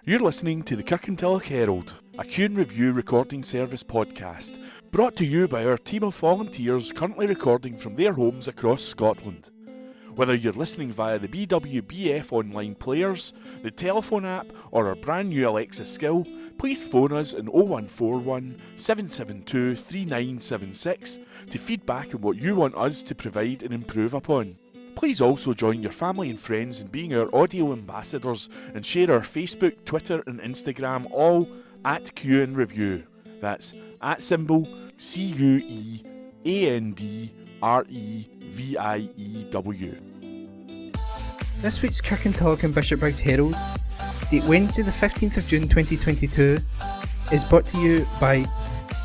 You're listening to the Kirkintilloch Herald, a Q and Review recording service podcast, brought to you by our team of volunteers currently recording from their homes across Scotland. Whether you're listening via the BWBF online players, the telephone app, or our brand new Alexa skill, please phone us on 0141 772 3976 to feedback on what you want us to provide and improve upon. Please also join your family and friends in being our audio ambassadors and share our Facebook, Twitter and Instagram all at Q and Review. That's at symbol CUEANDREVIEW. This week's Kirkintilloch and Bishopbriggs Herald, date Wednesday the 15th of June 2022, is brought to you by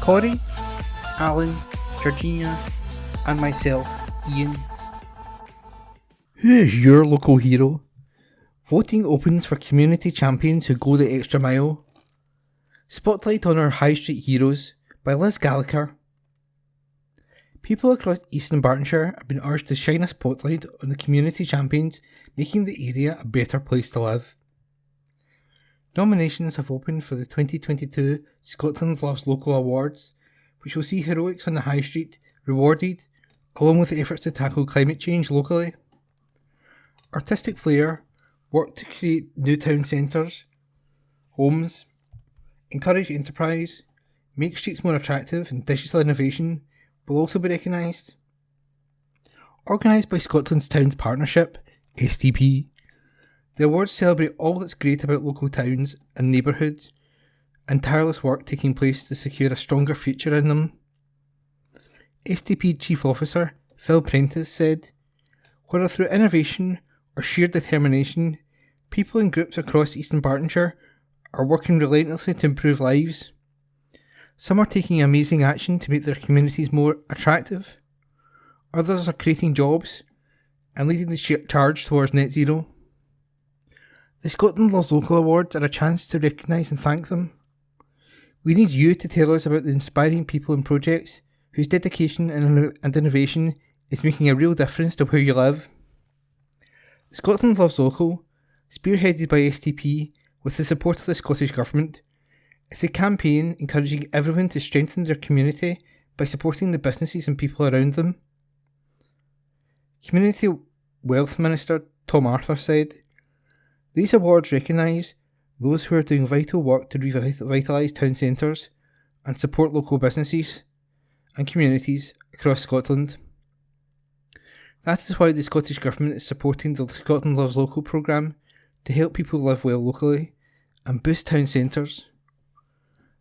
Corrie, Alan, Georgina and myself, Iain. Who is your local hero? Voting opens for community champions who go the extra mile. Spotlight on our High Street Heroes by Liz Gallagher. People across Eastern Bartonshire have been urged to shine a spotlight on the community champions making the area a better place to live. Nominations have opened for the 2022 Scotland Loves Local Awards, which will see heroics on the High Street rewarded, along with efforts to tackle climate change locally. Artistic flair, work to create new town centres, homes, encourage enterprise, make streets more attractive and digital innovation will also be recognised. Organised by Scotland's Towns Partnership, STP, the awards celebrate all that's great about local towns and neighbourhoods and tireless work taking place to secure a stronger future in them. STP Chief Officer Phil Prentice said, "Whether through innovation or sheer determination, people and groups across Eastern Bartonshire are working relentlessly to improve lives. Some are taking amazing action to make their communities more attractive. Others are creating jobs and leading the charge towards net zero. The Scotland Loves Local Awards are a chance to recognise and thank them. We need you to tell us about the inspiring people and projects whose dedication and innovation is making a real difference to where you live." Scotland Loves Local, spearheaded by STP with the support of the Scottish Government, is a campaign encouraging everyone to strengthen their community by supporting the businesses and people around them. Community Wealth Minister Tom Arthur said, "These awards recognise those who are doing vital work to revitalise town centres and support local businesses and communities across Scotland. That is why the Scottish Government is supporting the Scotland Loves Local programme to help people live well locally and boost town centres.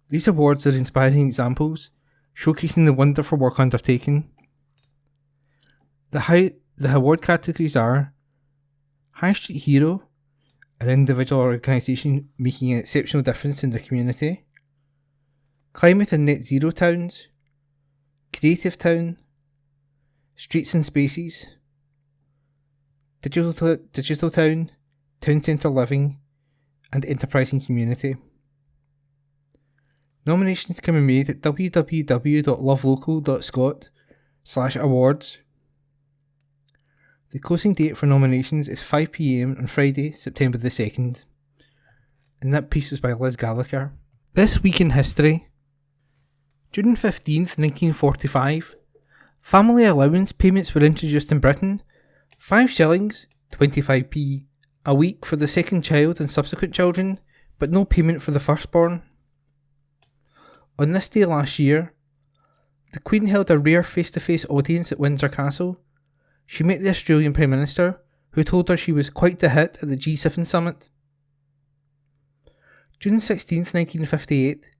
These awards are inspiring examples, showcasing the wonderful work undertaken. The award categories are High Street Hero, an individual or organisation making an exceptional difference in their community, Climate and Net Zero Towns, Creative Town, Streets and Spaces, Digital Town, Town Centre Living, and Enterprising Community. Nominations can be made at www.lovelocal.scot/awards. The closing date for nominations is 5 p.m. on Friday, September the 2nd. And that piece was by Liz Gallagher. This week in history. June 15th, 1945. Family allowance payments were introduced in Britain. 5 shillings, 25p, a week for the second child and subsequent children, but no payment for the firstborn. On this day last year, the Queen held a rare face-to-face audience at Windsor Castle. She met the Australian Prime Minister, who told her she was quite the hit at the G7 summit. June 16th, 1958,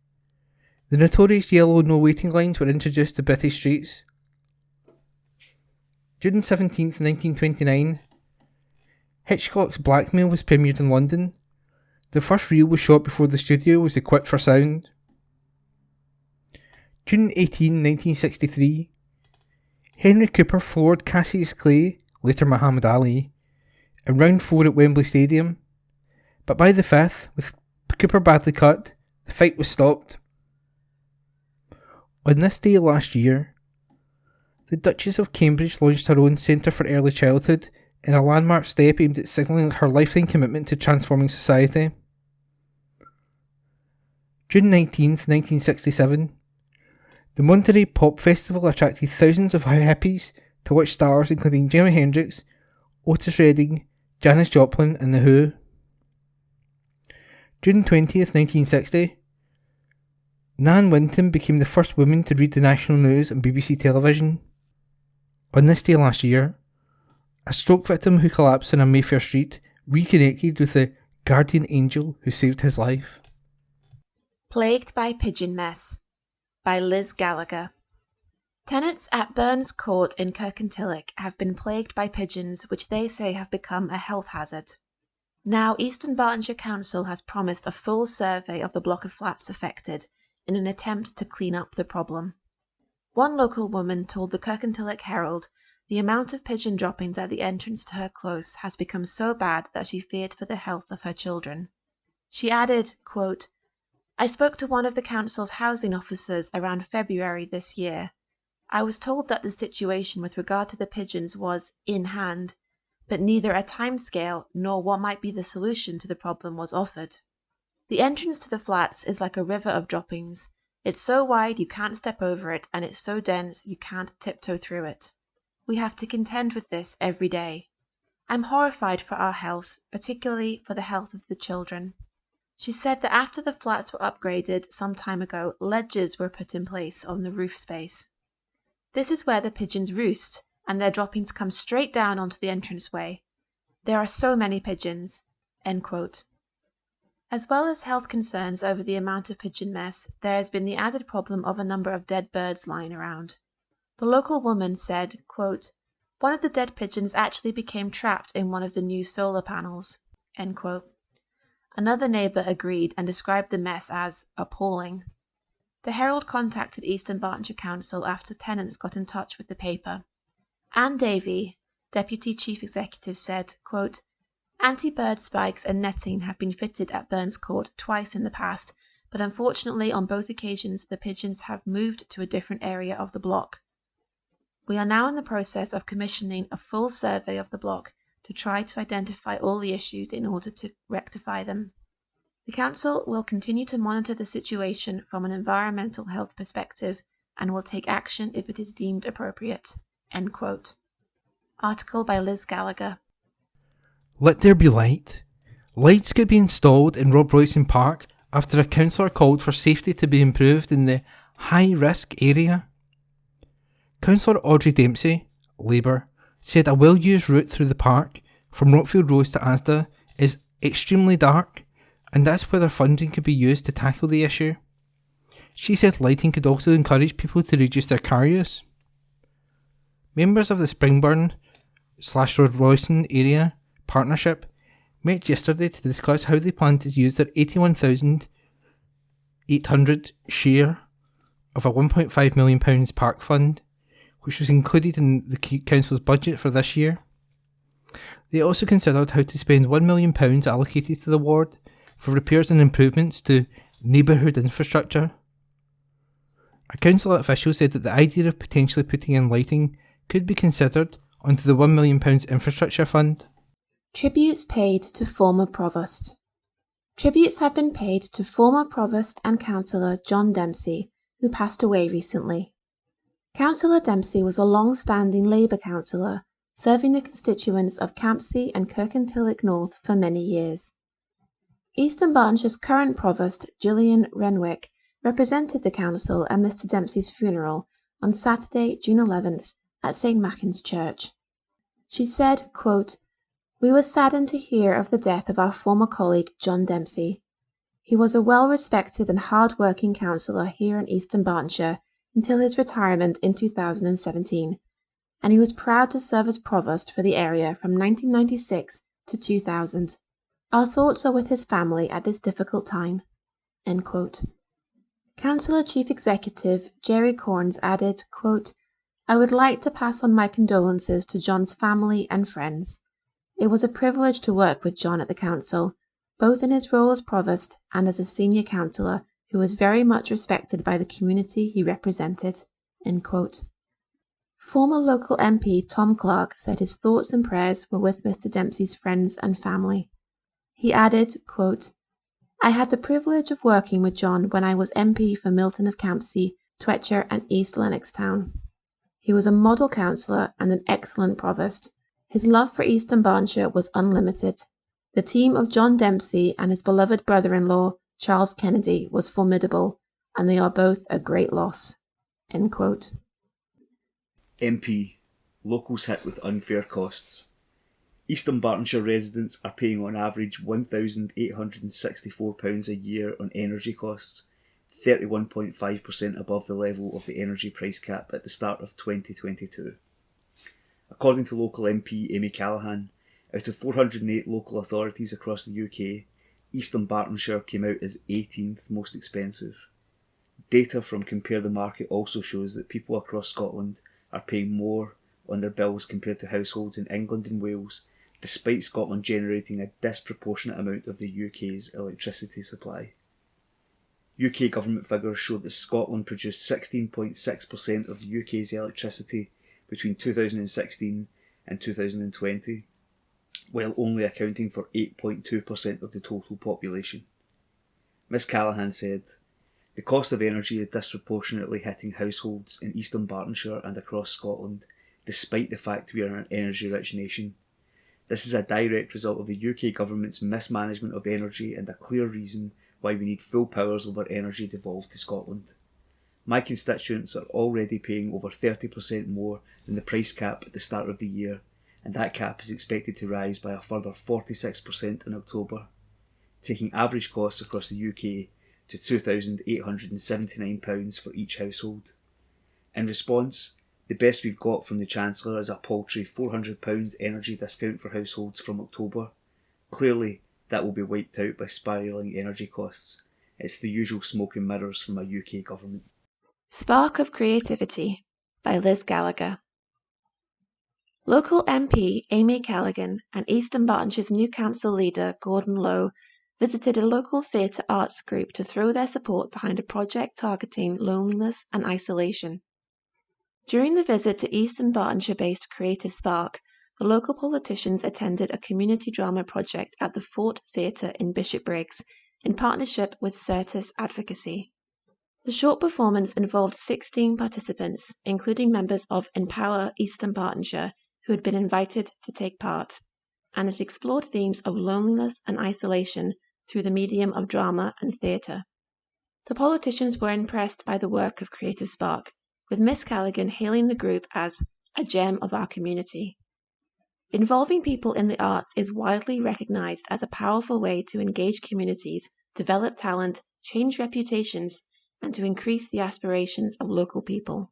the notorious yellow no waiting lines were introduced to British streets. June 17th, 1929, Hitchcock's Blackmail was premiered in London. The first reel was shot before the studio was equipped for sound. June 18, 1963, Henry Cooper floored Cassius Clay, later Muhammad Ali, in round 4 at Wembley Stadium, but by the 5th, with Cooper badly cut, the fight was stopped. On this day last year, the Duchess of Cambridge launched her own Centre for Early Childhood in a landmark step aimed at signalling her lifelong commitment to transforming society. June 19th, 1967. The Monterey Pop Festival attracted thousands of hippies to watch stars including Jimi Hendrix, Otis Redding, Janis Joplin and The Who. June 20th, 1960. Nan Winton became the first woman to read the national news on BBC television. On this day last year, a stroke victim who collapsed on a Mayfair street reconnected with the guardian angel who saved his life. Plagued by Pigeon Mess by Liz Gallagher. Tenants at Burns Court in Kirkintilloch have been plagued by pigeons which they say have become a health hazard. Now Eastern Bartonshire Council has promised a full survey of the block of flats affected in an attempt to clean up the problem. One local woman told the Kirkintilloch Herald the amount of pigeon droppings at the entrance to her close has become so bad that she feared for the health of her children. She added, quote, "I spoke to one of the council's housing officers around February this year. I was told that the situation with regard to the pigeons was in hand, but neither a timescale nor what might be the solution to the problem was offered. The entrance to the flats is like a river of droppings. It's so wide you can't step over it, and it's so dense you can't tiptoe through it. We have to contend with this every day. I'm horrified for our health, particularly for the health of the children." She said that after the flats were upgraded some time ago, ledges were put in place on the roof space. "This is where the pigeons roost, and their droppings come straight down onto the entranceway. There are so many pigeons." End quote. As well as health concerns over the amount of pigeon mess, there has been the added problem of a number of dead birds lying around. The local woman said, quote, "One of the dead pigeons actually became trapped in one of the new solar panels." End quote. Another neighbour agreed and described the mess as appalling. The Herald contacted Eastern Bartonshire Council after tenants got in touch with the paper. Anne Davey, Deputy Chief Executive, said, quote, "Anti-bird spikes and netting have been fitted at Burns Court twice in the past, but unfortunately on both occasions the pigeons have moved to a different area of the block. We are now in the process of commissioning a full survey of the block to try to identify all the issues in order to rectify them. The Council will continue to monitor the situation from an environmental health perspective and will take action if it is deemed appropriate." End quote. Article by Liz Gallagher. Let there be light. Lights could be installed in Rob Royston Park after a councillor called for safety to be improved in the high-risk area. Councillor Audrey Dempsey, Labour, said a well-used route through the park from Rockfield Rose to Asda is extremely dark, and that's whether funding could be used to tackle the issue. She said lighting could also encourage people to reduce their car use. Members of the Springburn/Road Royston area partnership met yesterday to discuss how they plan to use their £81,800 share of a £1.5 million park fund, which was included in the council's budget for this year. They also considered how to spend £1 million allocated to the ward for repairs and improvements to neighbourhood infrastructure. A council official said that the idea of potentially putting in lighting could be considered onto the £1 million infrastructure fund. Tributes paid to former provost. Tributes have been paid to former provost and councillor John Dempsey, who passed away recently. Councillor Dempsey was a long-standing Labour councillor, serving the constituents of Campsie and Kirkintilloch North for many years. Eastern Bartonshire's current provost, Gillian Renwick, represented the council at Mr Dempsey's funeral on Saturday, June 11th, at St Machan's Church. She said, quote, "We were saddened to hear of the death of our former colleague John Dempsey. He was a well-respected and hard-working councillor here in Eastern Bartonshire until his retirement in 2017, and he was proud to serve as provost for the area from 1996 to 2000. Our thoughts are with his family at this difficult time." End quote. Councillor Chief Executive Jerry Corns added, quote, "I would like to pass on my condolences to John's family and friends. It was a privilege to work with John at the council, both in his role as provost and as a senior councillor who was very much respected by the community he represented." End quote. Former local MP Tom Clark said his thoughts and prayers were with Mr Dempsey's friends and family. He added, quote, I had the privilege of working with John when I was MP for Milton of Campsie, Twetcher and East Lennoxtown. He was a model councillor and an excellent provost. His love for East Dunbartonshire was unlimited. The team of John Dempsey and his beloved brother-in-law, Charles Kennedy, was formidable, and they are both a great loss." End quote. MP. Locals hit with unfair costs. East Dunbartonshire residents are paying on average £1,864 a year on energy costs, 31.5% above the level of the energy price cap at the start of 2022. According to local MP Amy Callaghan, out of 408 local authorities across the UK, East Dunbartonshire came out as 18th most expensive. Data from Compare the Market also shows that people across Scotland are paying more on their bills compared to households in England and Wales, despite Scotland generating a disproportionate amount of the UK's electricity supply. UK government figures show that Scotland produced 16.6% of the UK's electricity between 2016 and 2020, while only accounting for 8.2% of the total population. Ms Callaghan said, "The cost of energy is disproportionately hitting households in East Dunbartonshire and across Scotland, despite the fact we are an energy-rich nation. This is a direct result of the UK government's mismanagement of energy and a clear reason why we need full powers over energy devolved to Scotland. My constituents are already paying over 30% more than the price cap at the start of the year, and that cap is expected to rise by a further 46% in October, taking average costs across the UK to £2,879 for each household. In response, the best we've got from the Chancellor is a paltry £400 energy discount for households from October. Clearly, that will be wiped out by spiralling energy costs. It's the usual smoke and mirrors from a UK government." Spark of Creativity by Liz Gallagher. Local MP Amy Callaghan and East Dunbartonshire's new council leader Gordon Lowe visited a local theatre arts group to throw their support behind a project targeting loneliness and isolation. During the visit to East Dunbartonshire-based Creative Spark, the local politicians attended a community drama project at the Fort Theatre in Bishopbriggs in partnership with Certis Advocacy. The short performance involved 16 participants, including members of Empower East Dunbartonshire, who had been invited to take part, and it explored themes of loneliness and isolation through the medium of drama and theatre. The politicians were impressed by the work of Creative Spark, with Miss Callaghan hailing the group as a gem of our community. Involving people in the arts is widely recognised as a powerful way to engage communities, develop talent, change reputations, and to increase the aspirations of local people.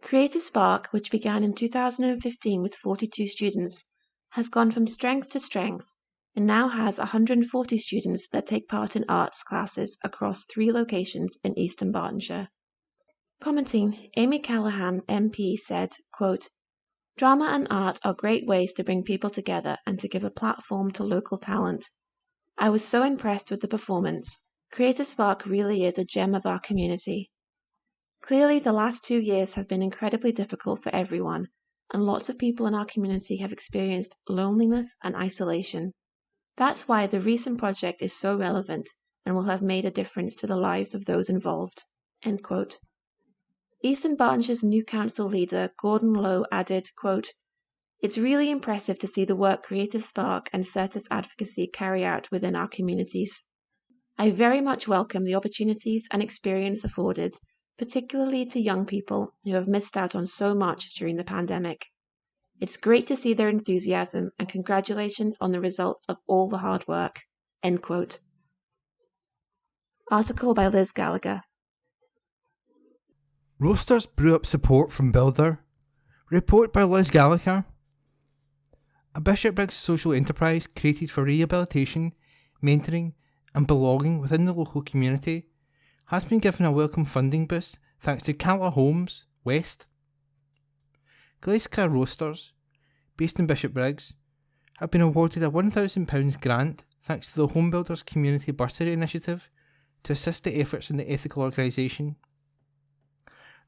Creative Spark, which began in 2015 with 42 students, has gone from strength to strength and now has 140 students that take part in arts classes across 3 locations in East Dunbartonshire. Commenting, Amy Callaghan, MP, said, quote, "Drama and art are great ways to bring people together and to give a platform to local talent. I was so impressed with the performance. Creative Spark really is a gem of our community. Clearly, the last 2 years have been incredibly difficult for everyone, and lots of people in our community have experienced loneliness and isolation. That's why the recent project is so relevant and will have made a difference to the lives of those involved." End quote. East Dunbartonshire's new council leader, Gordon Lowe, added, quote, "It's really impressive to see the work Creative Spark and Certis Advocacy carry out within our communities. I very much welcome the opportunities and experience afforded, particularly to young people who have missed out on so much during the pandemic. It's great to see their enthusiasm and congratulations on the results of all the hard work." End quote. Article by Liz Gallagher. Roasters brew up support from Builder. Report by Liz Gallagher. A Bishopbriggs social enterprise created for rehabilitation, mentoring and belonging within the local community has been given a welcome funding boost thanks to Calla Homes West. Glaisca Roasters, based in Bishopbriggs, have been awarded a £1,000 grant thanks to the Home Builders Community Bursary Initiative to assist the efforts in the ethical organisation.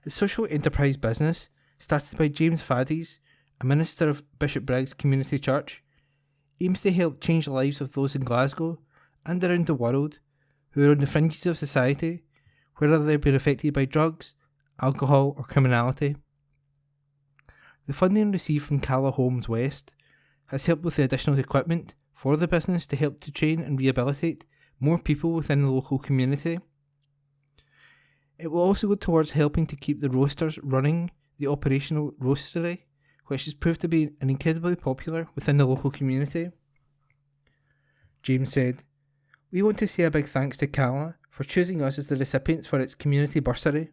The social enterprise business, started by James Faddies, a minister of Bishopbriggs Community Church, aims to help change the lives of those in Glasgow and around the world who are on the fringes of society, whether they've been affected by drugs, alcohol or criminality. The funding received from Cala Homes West has helped with the additional equipment for the business to help to train and rehabilitate more people within the local community. It will also go towards helping to keep the roasters running the operational roastery, which has proved to be incredibly popular within the local community. James said, "We want to say a big thanks to Cala for choosing us as the recipients for its community bursary.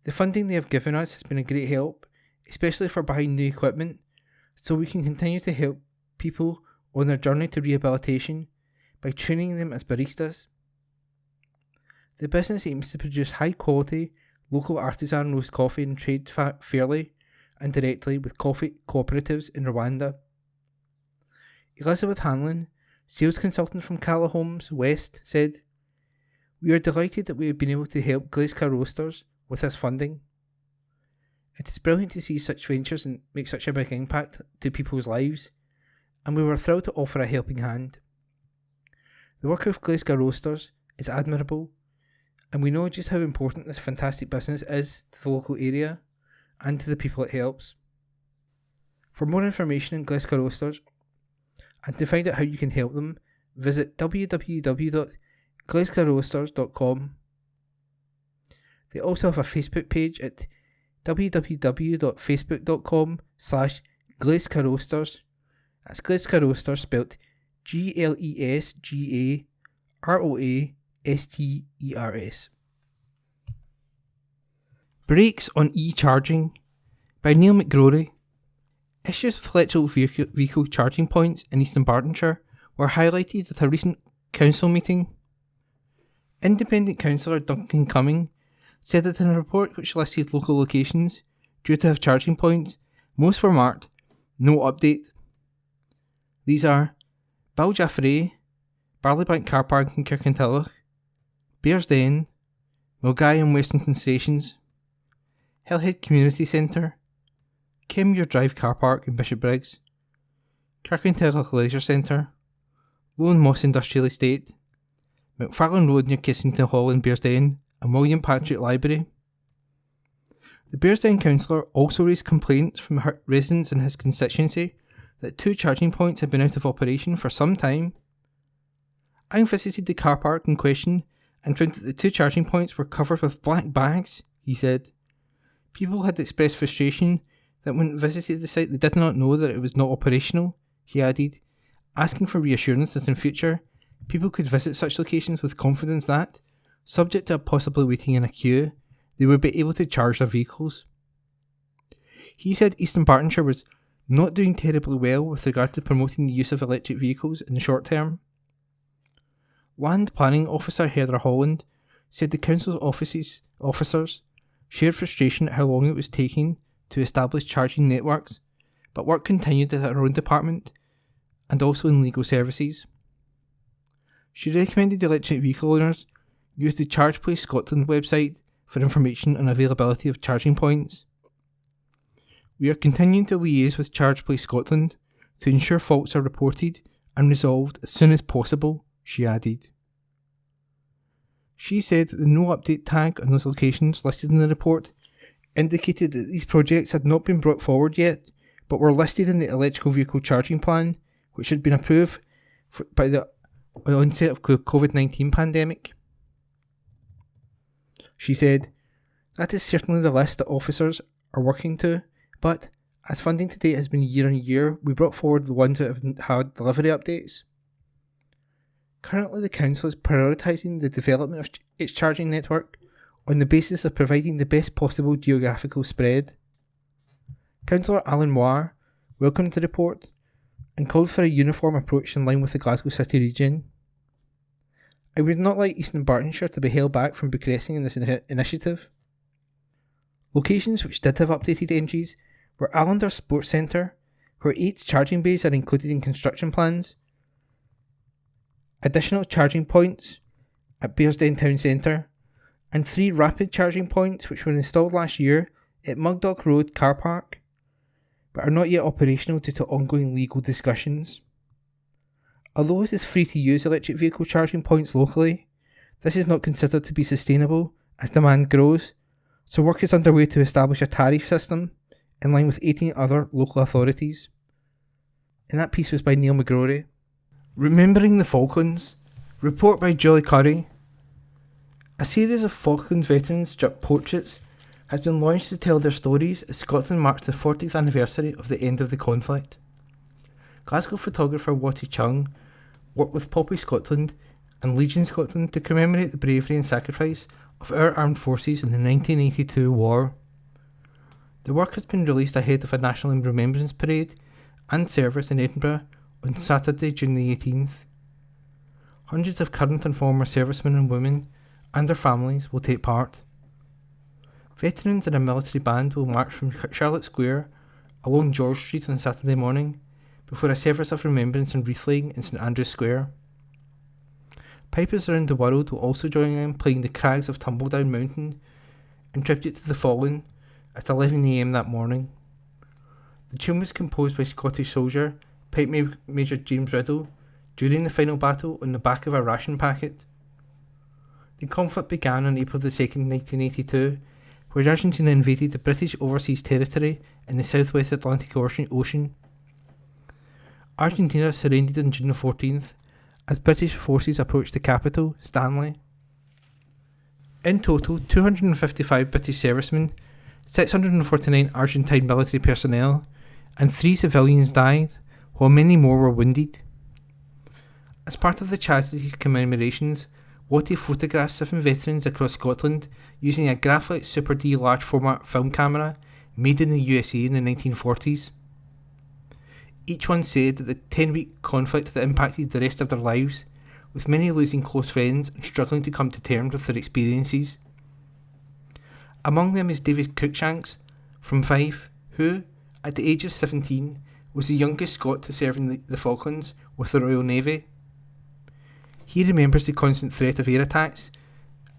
The funding they have given us has been a great help, especially for buying new equipment, so we can continue to help people on their journey to rehabilitation by training them as baristas. The business aims to produce high quality, local artisan roast coffee and trade fairly and directly with coffee cooperatives in Rwanda." Elizabeth Hanlon, sales consultant from Cala Homes West, said, "We are delighted that we have been able to help Glasgow roasters with this funding. It is brilliant to see such ventures and make such a big impact to people's lives, and we were thrilled to offer a helping hand. The work of Glasgow roasters is admirable, and we know just how important this fantastic business is to the local area and to the people it helps. For more information on Glasgow roasters and to find out how you can help them, visit www.glasgowroasters.com. They also have a Facebook page at www.facebook.com/GlasgowRoasters. That's Glasgow Roasters spelt GLESGAROASTERS. Brakes on E-Charging by Neil McGrory. Issues with electric vehicle charging points in Eastern Bartonshire were highlighted at a recent council meeting. Independent councillor Duncan Cumming said that in a report which listed local locations due to have charging points, most were marked "No Update." These are Baljaffray, Barleybank Car Park in Kirkintilloch, Bearsden, Milgay and Westonton Stations, Hillhead Community Centre, Kenmure Drive Car Park in Bishopbriggs, Kirkintilloch Leisure Centre, Lone Moss Industrial Estate, McFarlane Road near Kissington Hall in Bearsden, and William Patrick Library. The Bearsden councillor also raised complaints from residents in his constituency that 2 charging points had been out of operation for some time. "I visited the car park in question and found that the 2 charging points were covered with black bags," he said. "People had expressed frustration that when visited the site they did not know that it was not operational," he added, asking for reassurance that in future people could visit such locations with confidence that, subject to possibly waiting in a queue, they would be able to charge their vehicles. He said Eastern Bartonshire was not doing terribly well with regard to promoting the use of electric vehicles in the short term. Land Planning Officer Heather Holland said the council's officers shared frustration at how long it was taking to establish charging networks, but work continued at her own department and also in legal services. She recommended electric vehicle owners use the Charge Place Scotland website for information on availability of charging points. "We are continuing to liaise with Charge Place Scotland to ensure faults are reported and resolved as soon as possible," she added. She said that the no update tag on those locations listed in the report indicated that these projects had not been brought forward yet, but were listed in the electrical vehicle charging plan, which had been approved by the onset of the COVID-19 pandemic. She said, "That is certainly the list that officers are working to, but as funding to date has been year on year, we brought forward the ones that have had delivery updates. Currently the council is prioritising the development of its charging network on the basis of providing the best possible geographical spread." Councillor Alan Moir welcomed the report and called for a uniform approach in line with the Glasgow City region. "I would not like Eastern Bartonshire to be held back from progressing in this initiative." Locations which did have updated entries were Allender Sports Centre, where 8 charging bays are included in construction plans, additional charging points at Bearsden Town Centre, and 3 rapid charging points which were installed last year at Mugdock Road Car Park, but are not yet operational due to ongoing legal discussions. Although it is free to use electric vehicle charging points locally, this is not considered to be sustainable as demand grows, so work is underway to establish a tariff system in line with 18 other local authorities. And that piece was by Neil McGrory. Remembering the Falklands, report by Julie Currie. A series of Falklands veterans' portraits has been launched to tell their stories as Scotland marks the 40th anniversary of the end of the conflict. Glasgow photographer Wattie Chung worked with Poppy Scotland and Legion Scotland to commemorate the bravery and sacrifice of our armed forces in the 1982 war. The work has been released ahead of a National Remembrance Parade and service in Edinburgh on Saturday, June the 18th. Hundreds of current and former servicemen and women and their families will take part. Veterans and a military band will march from Charlotte Square along George Street on Saturday morning before a service of remembrance and wreath-laying in St Andrew's Square. Pipers around the world will also join in playing the Crags of Tumbledown Mountain in tribute to the fallen at 11 AM that morning. The tune was composed by Scottish soldier Pipe Major James Riddle during the final battle on the back of a ration packet. The conflict began on April 2nd, 1982, where Argentina invaded the British overseas territory in the southwest Atlantic Ocean. Argentina surrendered on June 14th as British forces approached the capital, Stanley. In total, 255 British servicemen, 649 Argentine military personnel, and 3 civilians died, while many more were wounded. As part of the charity's commemorations, Wattie photographed 7 veterans across Scotland using a Graphic Super D large format film camera made in the USA in the 1940s. Each one said that the 10-week conflict that impacted the rest of their lives, with many losing close friends and struggling to come to terms with their experiences. Among them is David Cruikshanks from Fife, who, at the age of 17, was the youngest Scot to serve in the Falklands with the Royal Navy. He remembers the constant threat of air attacks,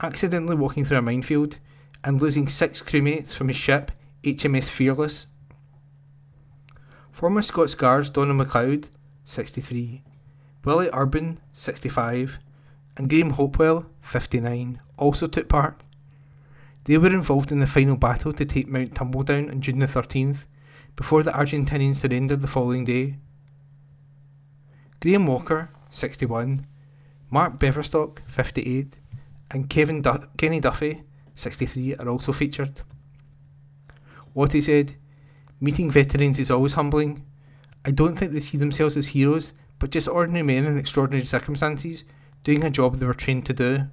accidentally walking through a minefield, and losing 6 crewmates from his ship, HMS Fearless. Former Scots Guards Donald MacLeod, 63, Willie Urban, 65, and Graham Hopewell, 59, also took part. They were involved in the final battle to take Mount Tumbledown on June the 13th, before the Argentinians surrendered the following day. Graham Walker, 61, Mark Beverstock, 58, and Kenny Duffy, 63, are also featured. Wattie said, "Meeting veterans is always humbling. I don't think they see themselves as heroes, but just ordinary men in extraordinary circumstances, doing a job they were trained to do."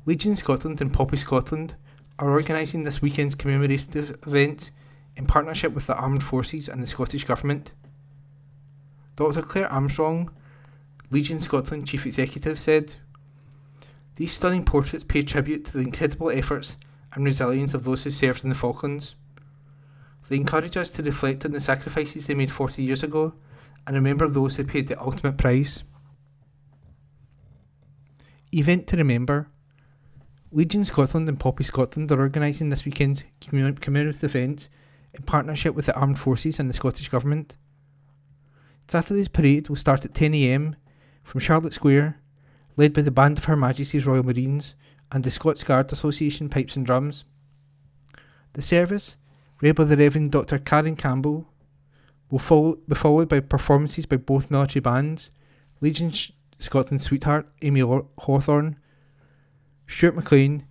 Legion Scotland and Poppy Scotland are organising this weekend's commemorative event in partnership with the Armed Forces and the Scottish Government. Dr Claire Armstrong, Legion Scotland Chief Executive, said, "These stunning portraits pay tribute to the incredible efforts and resilience of those who served in the Falklands. They encourage us to reflect on the sacrifices they made 40 years ago and remember those who paid the ultimate price." Event to remember. Legion Scotland and Poppy Scotland are organising this weekend's commemorative event in partnership with the Armed Forces and the Scottish Government. Saturday's parade will start at 10 AM from Charlotte Square, led by the Band of Her Majesty's Royal Marines and the Scots Guard Association Pipes and Drums. The service, read by the Reverend Dr Karen Campbell, will be followed by performances by both military bands, Legion Scotland Sweetheart Amy Hawthorne, Stuart McLean,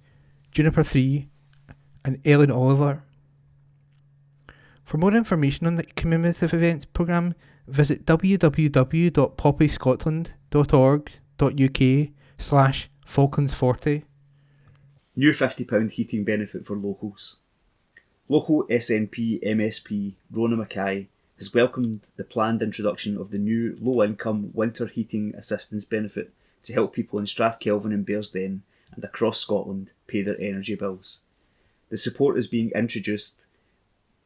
Juniper 3, and Ellen Oliver. For more information on the commemorative events programme, visit www.poppyscotland.org.uk/Falklands40. New £50 heating benefit for locals. Local SNP MSP Rona Mackay has welcomed the planned introduction of the new low-income winter heating assistance benefit to help people in Strathkelvin and Bearsden and across Scotland pay their energy bills. The support is being introduced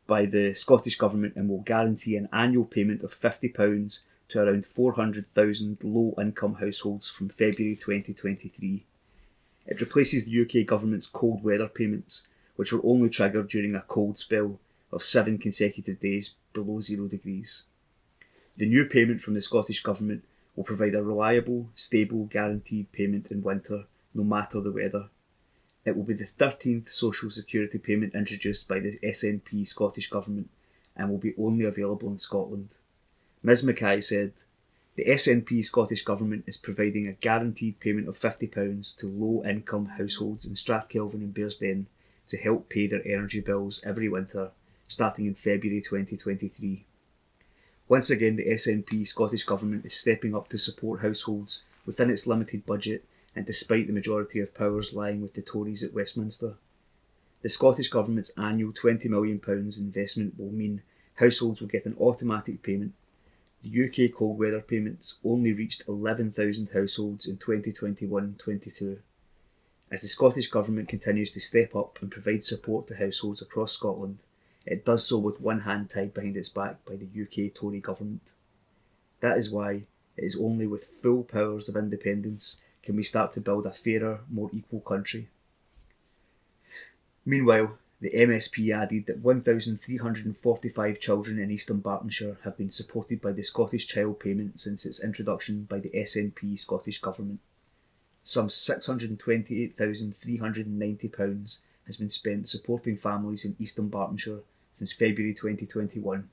by the Scottish Government and will guarantee an annual payment of £50 to around 400,000 low-income households from February 2023. It replaces the UK Government's cold weather payments, which were only triggered during a cold spell of 7 consecutive days below 0 degrees. The new payment from the Scottish Government will provide a reliable, stable, guaranteed payment in winter, no matter the weather. It will be the 13th social security payment introduced by the SNP Scottish Government and will be only available in Scotland. Ms Mackay said, "The SNP Scottish Government is providing a guaranteed payment of £50 to low-income households in Strathkelvin and Bearsden to help pay their energy bills every winter, starting in February 2023. Once again, the SNP Scottish Government is stepping up to support households within its limited budget and despite the majority of powers lying with the Tories at Westminster. The Scottish Government's annual £20 million investment will mean households will get an automatic payment. The UK cold weather payments only reached 11,000 households in 2021-22. As the Scottish Government continues to step up and provide support to households across Scotland, it does so with one hand tied behind its back by the UK Tory government. That is why it is only with full powers of independence can we start to build a fairer, more equal country." Meanwhile, the MSP added that 1,345 children in Eastern Bartonshire have been supported by the Scottish Child Payment since its introduction by the SNP Scottish Government. Some £628,390 has been spent supporting families in Eastern Bartonshire since February 2021.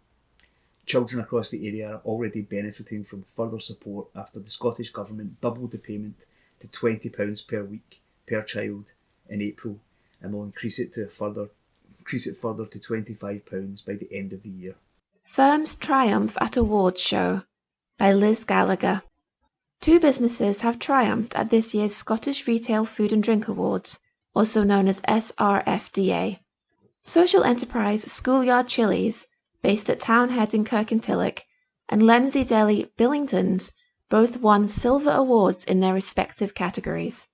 Children across the area are already benefiting from further support after the Scottish Government doubled the payment to £20 per week per child in April and will increase it further to £25 by the end of the year. Firms triumph at awards show by Liz Gallagher. Two businesses have triumphed at this year's Scottish Retail Food and Drink Awards, also known as SRFDA. Social enterprise Schoolyard Chilies, based at Townhead in Kirkintilloch, and Lenzie Deli Billingtons both won silver awards in their respective categories.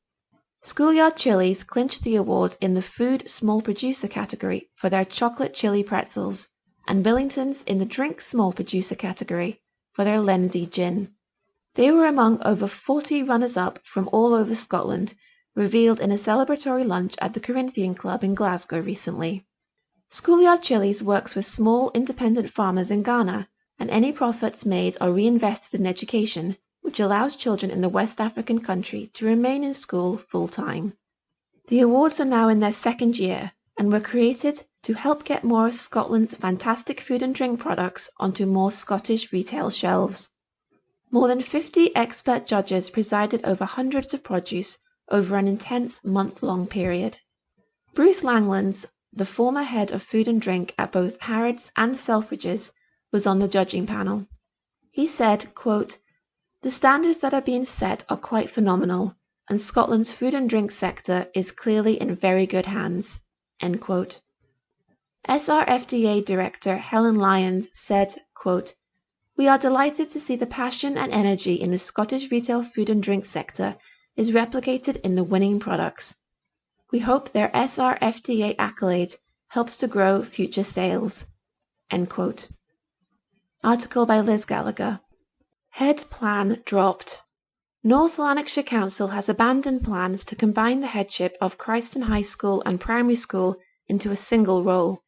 Schoolyard Chilies clinched the award in the Food Small Producer category for their chocolate chili pretzels, and Billingtons in the Drink Small Producer category for their Lenzie Gin. They were among over 40 runners-up from all over Scotland, revealed in a celebratory lunch at the Corinthian Club in Glasgow recently. Schoolyard Chilies works with small independent farmers in Ghana, and any profits made are reinvested in education, which allows children in the West African country to remain in school full-time. The awards are now in their second year and were created to help get more of Scotland's fantastic food and drink products onto more Scottish retail shelves. More than 50 expert judges presided over hundreds of produce over an intense month-long period. Bruce Langlands, the former head of food and drink at both Harrods and Selfridges, was on the judging panel. He said, quote, "The standards that are being set are quite phenomenal, and Scotland's food and drink sector is clearly in very good hands." End quote. SRFDA Director Helen Lyons said, quote, "We are delighted to see the passion and energy in the Scottish retail food and drink sector is replicated in the winning products. We hope their SRFDA accolade helps to grow future sales." End quote. Article by Liz Gallagher. Head plan dropped. North Lanarkshire Council has abandoned plans to combine the headship of Christon High School and Primary School into a single role.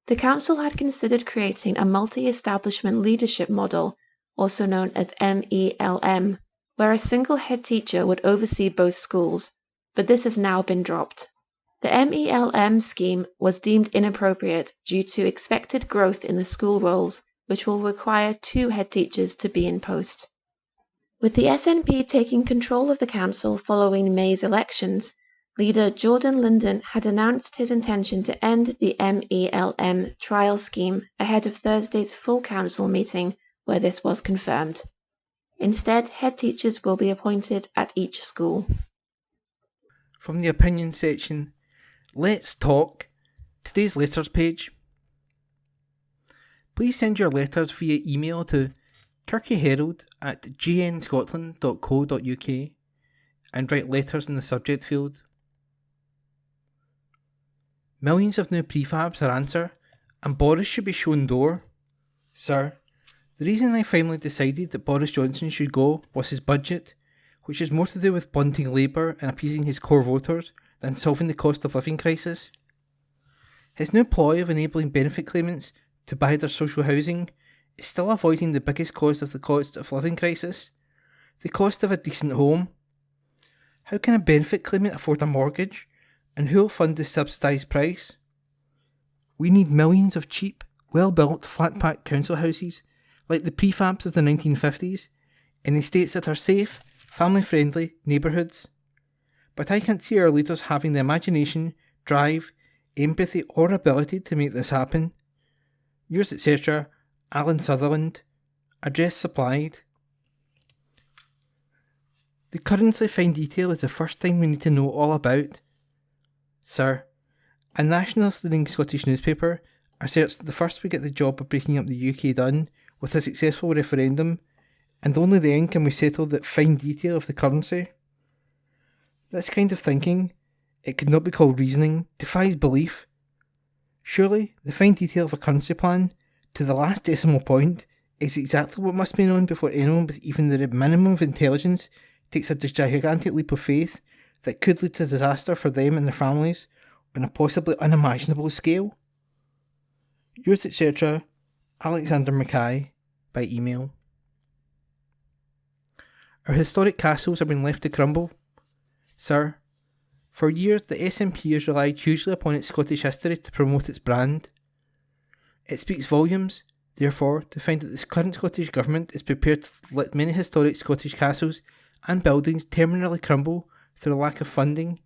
The council had considered creating a multi-establishment leadership model, also known as MELM, where a single head teacher would oversee both schools, but this has now been dropped. The MELM scheme was deemed inappropriate due to expected growth in the school roles, which will require 2 head teachers to be in post. With the SNP taking control of the council following May's elections, leader Jordan Linden had announced his intention to end the MELM trial scheme ahead of Thursday's full council meeting, where this was confirmed. Instead, head teachers will be appointed at each school. From the opinion section, let's talk today's letters page. Please send your letters via email to kirkyherald@gnscotland.co.uk and write letters in the subject field. Millions of new prefabs are answer, and Boris should be shown door. Sir, the reason I finally decided that Boris Johnson should go was his budget, which is more to do with blunting labour and appeasing his core voters than solving the cost of living crisis. His new ploy of enabling benefit claimants to buy their social housing is still avoiding the biggest cause of the cost of living crisis, the cost of a decent home. How can a benefit claimant afford a mortgage, and who will fund the subsidised price? We need millions of cheap, well-built, flat-pack council houses, like the prefabs of the 1950s, in estates that are safe, family-friendly neighbourhoods. But I can't see our leaders having the imagination, drive, empathy or ability to make this happen. Yours, etc., Alan Sutherland. Address supplied. The currently fine detail is the first thing we need to know all about. Sir, a nationalist-leaning Scottish newspaper asserts that the first we get the job of breaking up the UK done with a successful referendum, and only then can we settle that fine detail of the currency. This kind of thinking, it could not be called reasoning, defies belief. Surely, the fine detail of a currency plan, to the last decimal point, is exactly what must be known before anyone with even the minimum of intelligence takes a gigantic leap of faith that could lead to disaster for them and their families on a possibly unimaginable scale. Yours, etc., Alexander Mackay, by email. Our historic castles are being left to crumble. Sir, for years the SNP has relied hugely upon its Scottish history to promote its brand. It speaks volumes, therefore, to find that this current Scottish Government is prepared to let many historic Scottish castles and buildings terminally crumble through a lack of funding,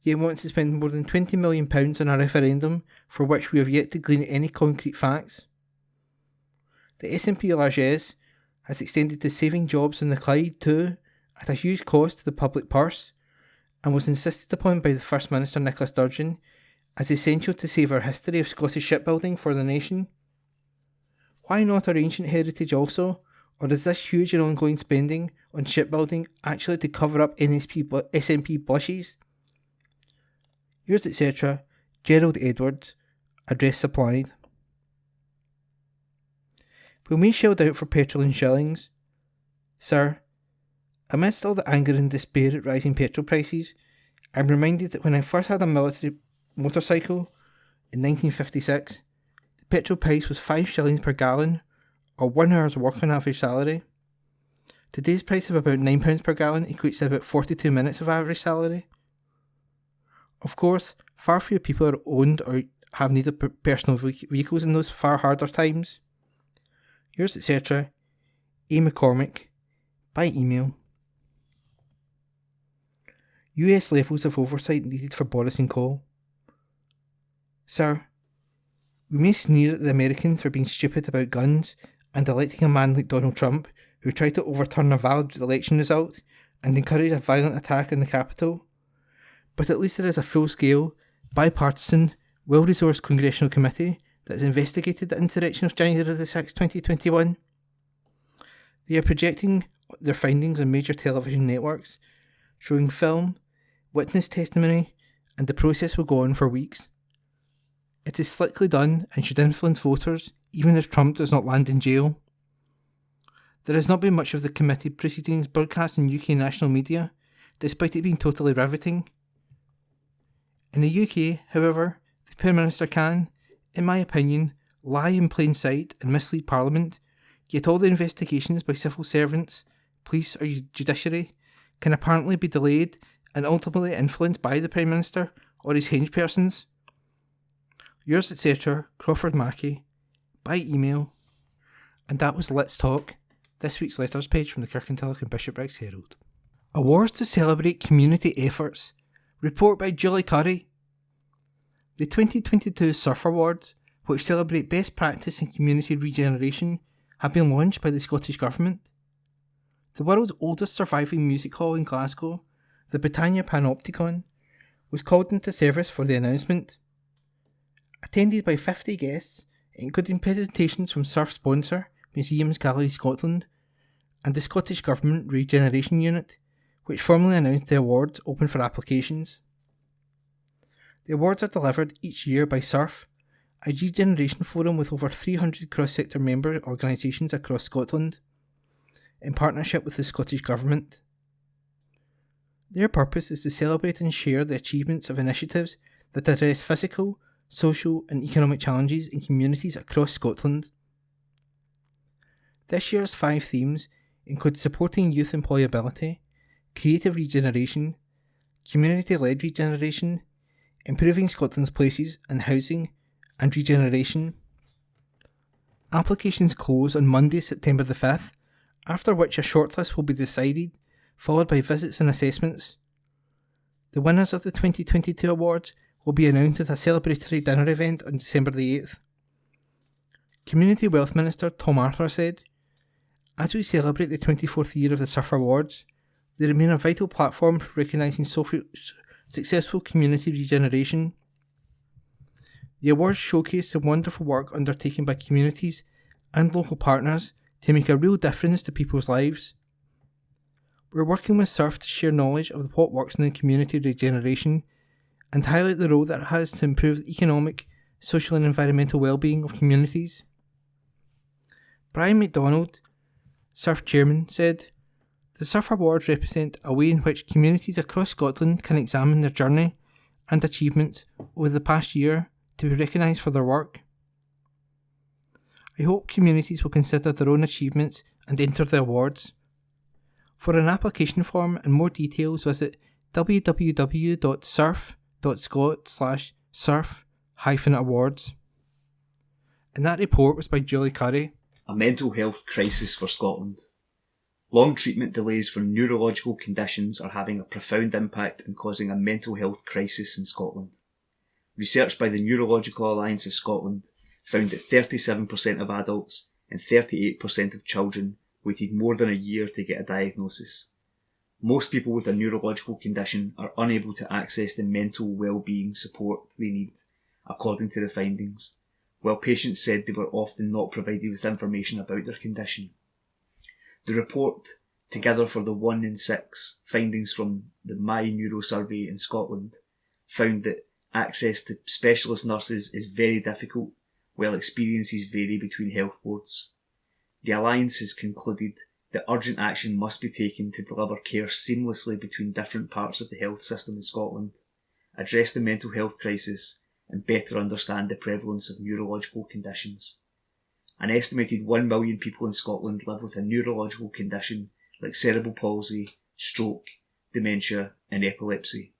yet wants to spend more than £20 million on a referendum for which we have yet to glean any concrete facts. The SNP largesse has extended to saving jobs in the Clyde too, at a huge cost to the public purse, and was insisted upon by the First Minister Nicola Sturgeon as essential to save our history of Scottish shipbuilding for the nation. Why not our ancient heritage also, or is this huge and ongoing spending on shipbuilding actually to cover up SNP blushes? Yours, etc., Gerald Edwards. Address supplied. When we shelled out for petrol and shillings, sir, amidst all the anger and despair at rising petrol prices, I'm reminded that when I first had a military motorcycle in 1956, the petrol price was 5 shillings per gallon, or 1 hour's work on average salary. Today's price of about £9 per gallon equates to about 42 minutes of average salary. Of course, far fewer people are owned or have needed personal vehicles in those far harder times. Yours, etc., A. McCormick, by email. US levels of oversight needed for Boris and Co. Sir, we may sneer at the Americans for being stupid about guns and electing a man like Donald Trump who tried to overturn a valid election result and encourage a violent attack on the Capitol, but at least there is a full-scale, bipartisan, well-resourced congressional committee that has investigated the insurrection of January the 6th, 2021. They are projecting their findings on major television networks, showing film, witness testimony, and the process will go on for weeks. It is slickly done and should influence voters, even if Trump does not land in jail. There has not been much of the committee proceedings broadcast in UK national media, despite it being totally riveting. In the UK, however, the Prime Minister can, in my opinion, lie in plain sight and mislead Parliament, yet all the investigations by civil servants, police or judiciary can apparently be delayed and ultimately influenced by the Prime Minister or his henchpersons. Yours, etc., Crawford Mackey, by email. And that was Let's Talk, this week's letters page from the Kirkintilloch and Bishopbriggs Herald. Awards to celebrate community efforts. Report by Julie Currie. The 2022 Surf Awards, which celebrate best practice in community regeneration, have been launched by the Scottish Government. The world's oldest surviving music hall in Glasgow, the Britannia Panopticon, was called into service for the announcement. Attended by 50 guests, including presentations from Surf sponsor, Museums Gallery Scotland, and the Scottish Government Regeneration Unit, which formally announced the awards open for applications. The awards are delivered each year by SURF, a regeneration forum with over 300 cross-sector member organisations across Scotland, in partnership with the Scottish Government. Their purpose is to celebrate and share the achievements of initiatives that address physical, social and economic challenges in communities across Scotland. This year's 5 themes include supporting youth employability, creative regeneration, community-led regeneration, improving Scotland's places and housing, and regeneration. Applications close on Monday, September the 5th, after which a shortlist will be decided, followed by visits and assessments. The winners of the 2022 awards will be announced at a celebratory dinner event on December the 8th. Community Wealth Minister Tom Arthur said, "As we celebrate the 24th year of the SURF Awards, they remain a vital platform for recognising successful community regeneration. The awards showcase the wonderful work undertaken by communities and local partners to make a real difference to people's lives. We're working with SURF to share knowledge of what works in community regeneration and highlight the role that it has to improve the economic, social and environmental well-being of communities." Brian MacDonald, SURF chairman, said, "The SURF Awards represent a way in which communities across Scotland can examine their journey and achievements over the past year to be recognised for their work. I hope communities will consider their own achievements and enter the awards. For an application form and more details, visit www.surf.scot/surf-awards. And that report was by Julie Curry. A mental health crisis for Scotland. Long treatment delays for neurological conditions are having a profound impact and causing a mental health crisis in Scotland. Research by the Neurological Alliance of Scotland found that 37% of adults and 38% of children waited more than a year to get a diagnosis. Most people with a neurological condition are unable to access the mental well-being support they need, according to the findings, while patients said they were often not provided with information about their condition. The report, together for the 1 in 6 findings from the My Neuro survey in Scotland, found that access to specialist nurses is very difficult, while experiences vary between health boards. The Alliance has concluded that urgent action must be taken to deliver care seamlessly between different parts of the health system in Scotland, address the mental health crisis, and better understand the prevalence of neurological conditions. An estimated 1 million people in Scotland live with a neurological condition like cerebral palsy, stroke, dementia, and epilepsy.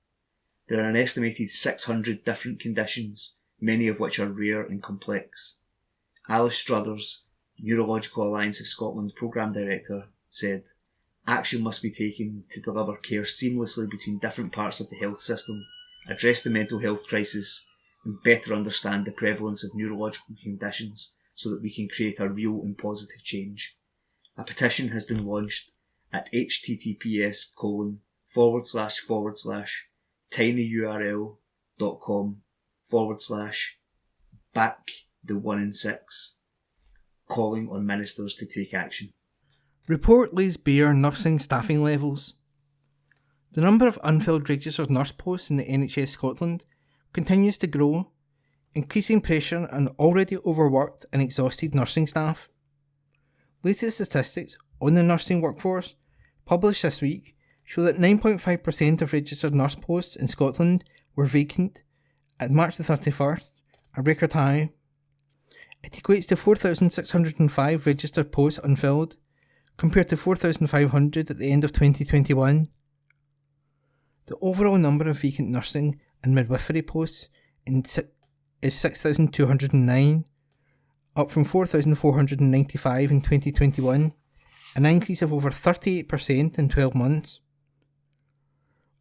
There are an estimated 600 different conditions, many of which are rare and complex. Alice Struthers, Neurological Alliance of Scotland Programme Director, said, "Action must be taken to deliver care seamlessly between different parts of the health system, address the mental health crisis, and better understand the prevalence of neurological conditions so that we can create a real and positive change." A petition has been launched at https://tinyurl.com/back1in6, calling on ministers to take action. Report lays bare nursing staffing levels. The number of unfilled registered nurse posts in the NHS Scotland continues to grow, increasing pressure on already overworked and exhausted nursing staff. Latest statistics on the nursing workforce, published this week, show that 9.5% of registered nurse posts in Scotland were vacant at March the 31st, a record high. It equates to 4,605 registered posts unfilled, compared to 4,500 at the end of 2021. The overall number of vacant nursing and midwifery posts is 6,209, up from 4,495 in 2021, an increase of over 38% in 12 months.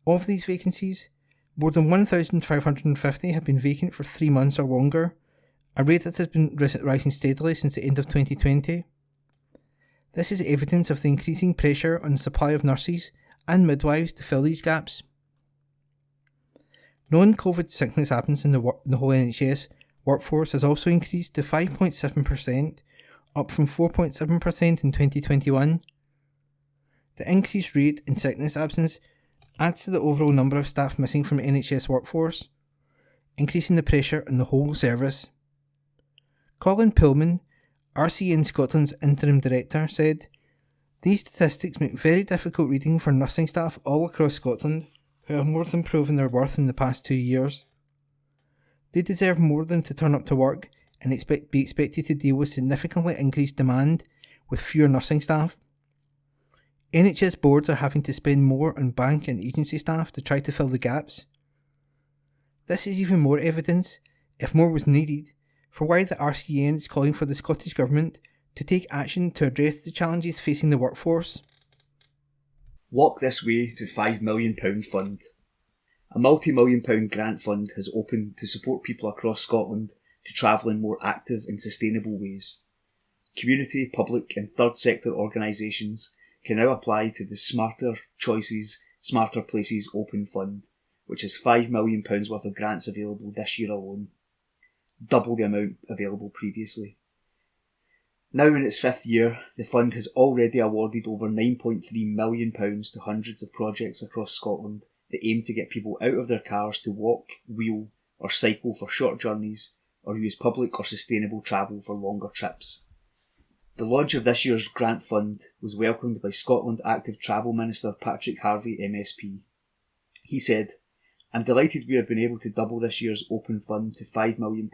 Of these vacancies, more than 1,550 have been vacant for 3 months or longer, a rate that has been rising steadily since the end of 2020. This is evidence of the increasing pressure on the supply of nurses and midwives to fill these gaps. Non-COVID sickness absence in the whole NHS workforce has also increased to 5.7%, up from 4.7% in 2021. The increased rate in sickness absence adds to the overall number of staff missing from NHS workforce, increasing the pressure on the whole service. Colin Pillman, RCN Scotland's interim director, said, "These statistics make very difficult reading for nursing staff all across Scotland who have more than proven their worth in the past 2 years. They deserve more than to turn up to work and be expected to deal with significantly increased demand with fewer nursing staff. NHS boards are having to spend more on bank and agency staff to try to fill the gaps. This is even more evidence, if more was needed, for why the RCN is calling for the Scottish Government to take action to address the challenges facing the workforce. Walk This Way to £5 million fund. A multi-million pound grant fund has opened to support people across Scotland to travel in more active and sustainable ways. Community, public and third sector organisations can now apply to the Smarter Choices, Smarter Places Open Fund, which has £5 million worth of grants available this year alone, double the amount available previously. Now in its fifth year, the fund has already awarded over £9.3 million to hundreds of projects across Scotland that aim to get people out of their cars to walk, wheel or cycle for short journeys or use public or sustainable travel for longer trips. The launch of this year's grant fund was welcomed by Scotland Active Travel Minister Patrick Harvey MSP. He said, "I'm delighted we have been able to double this year's open fund to £5 million,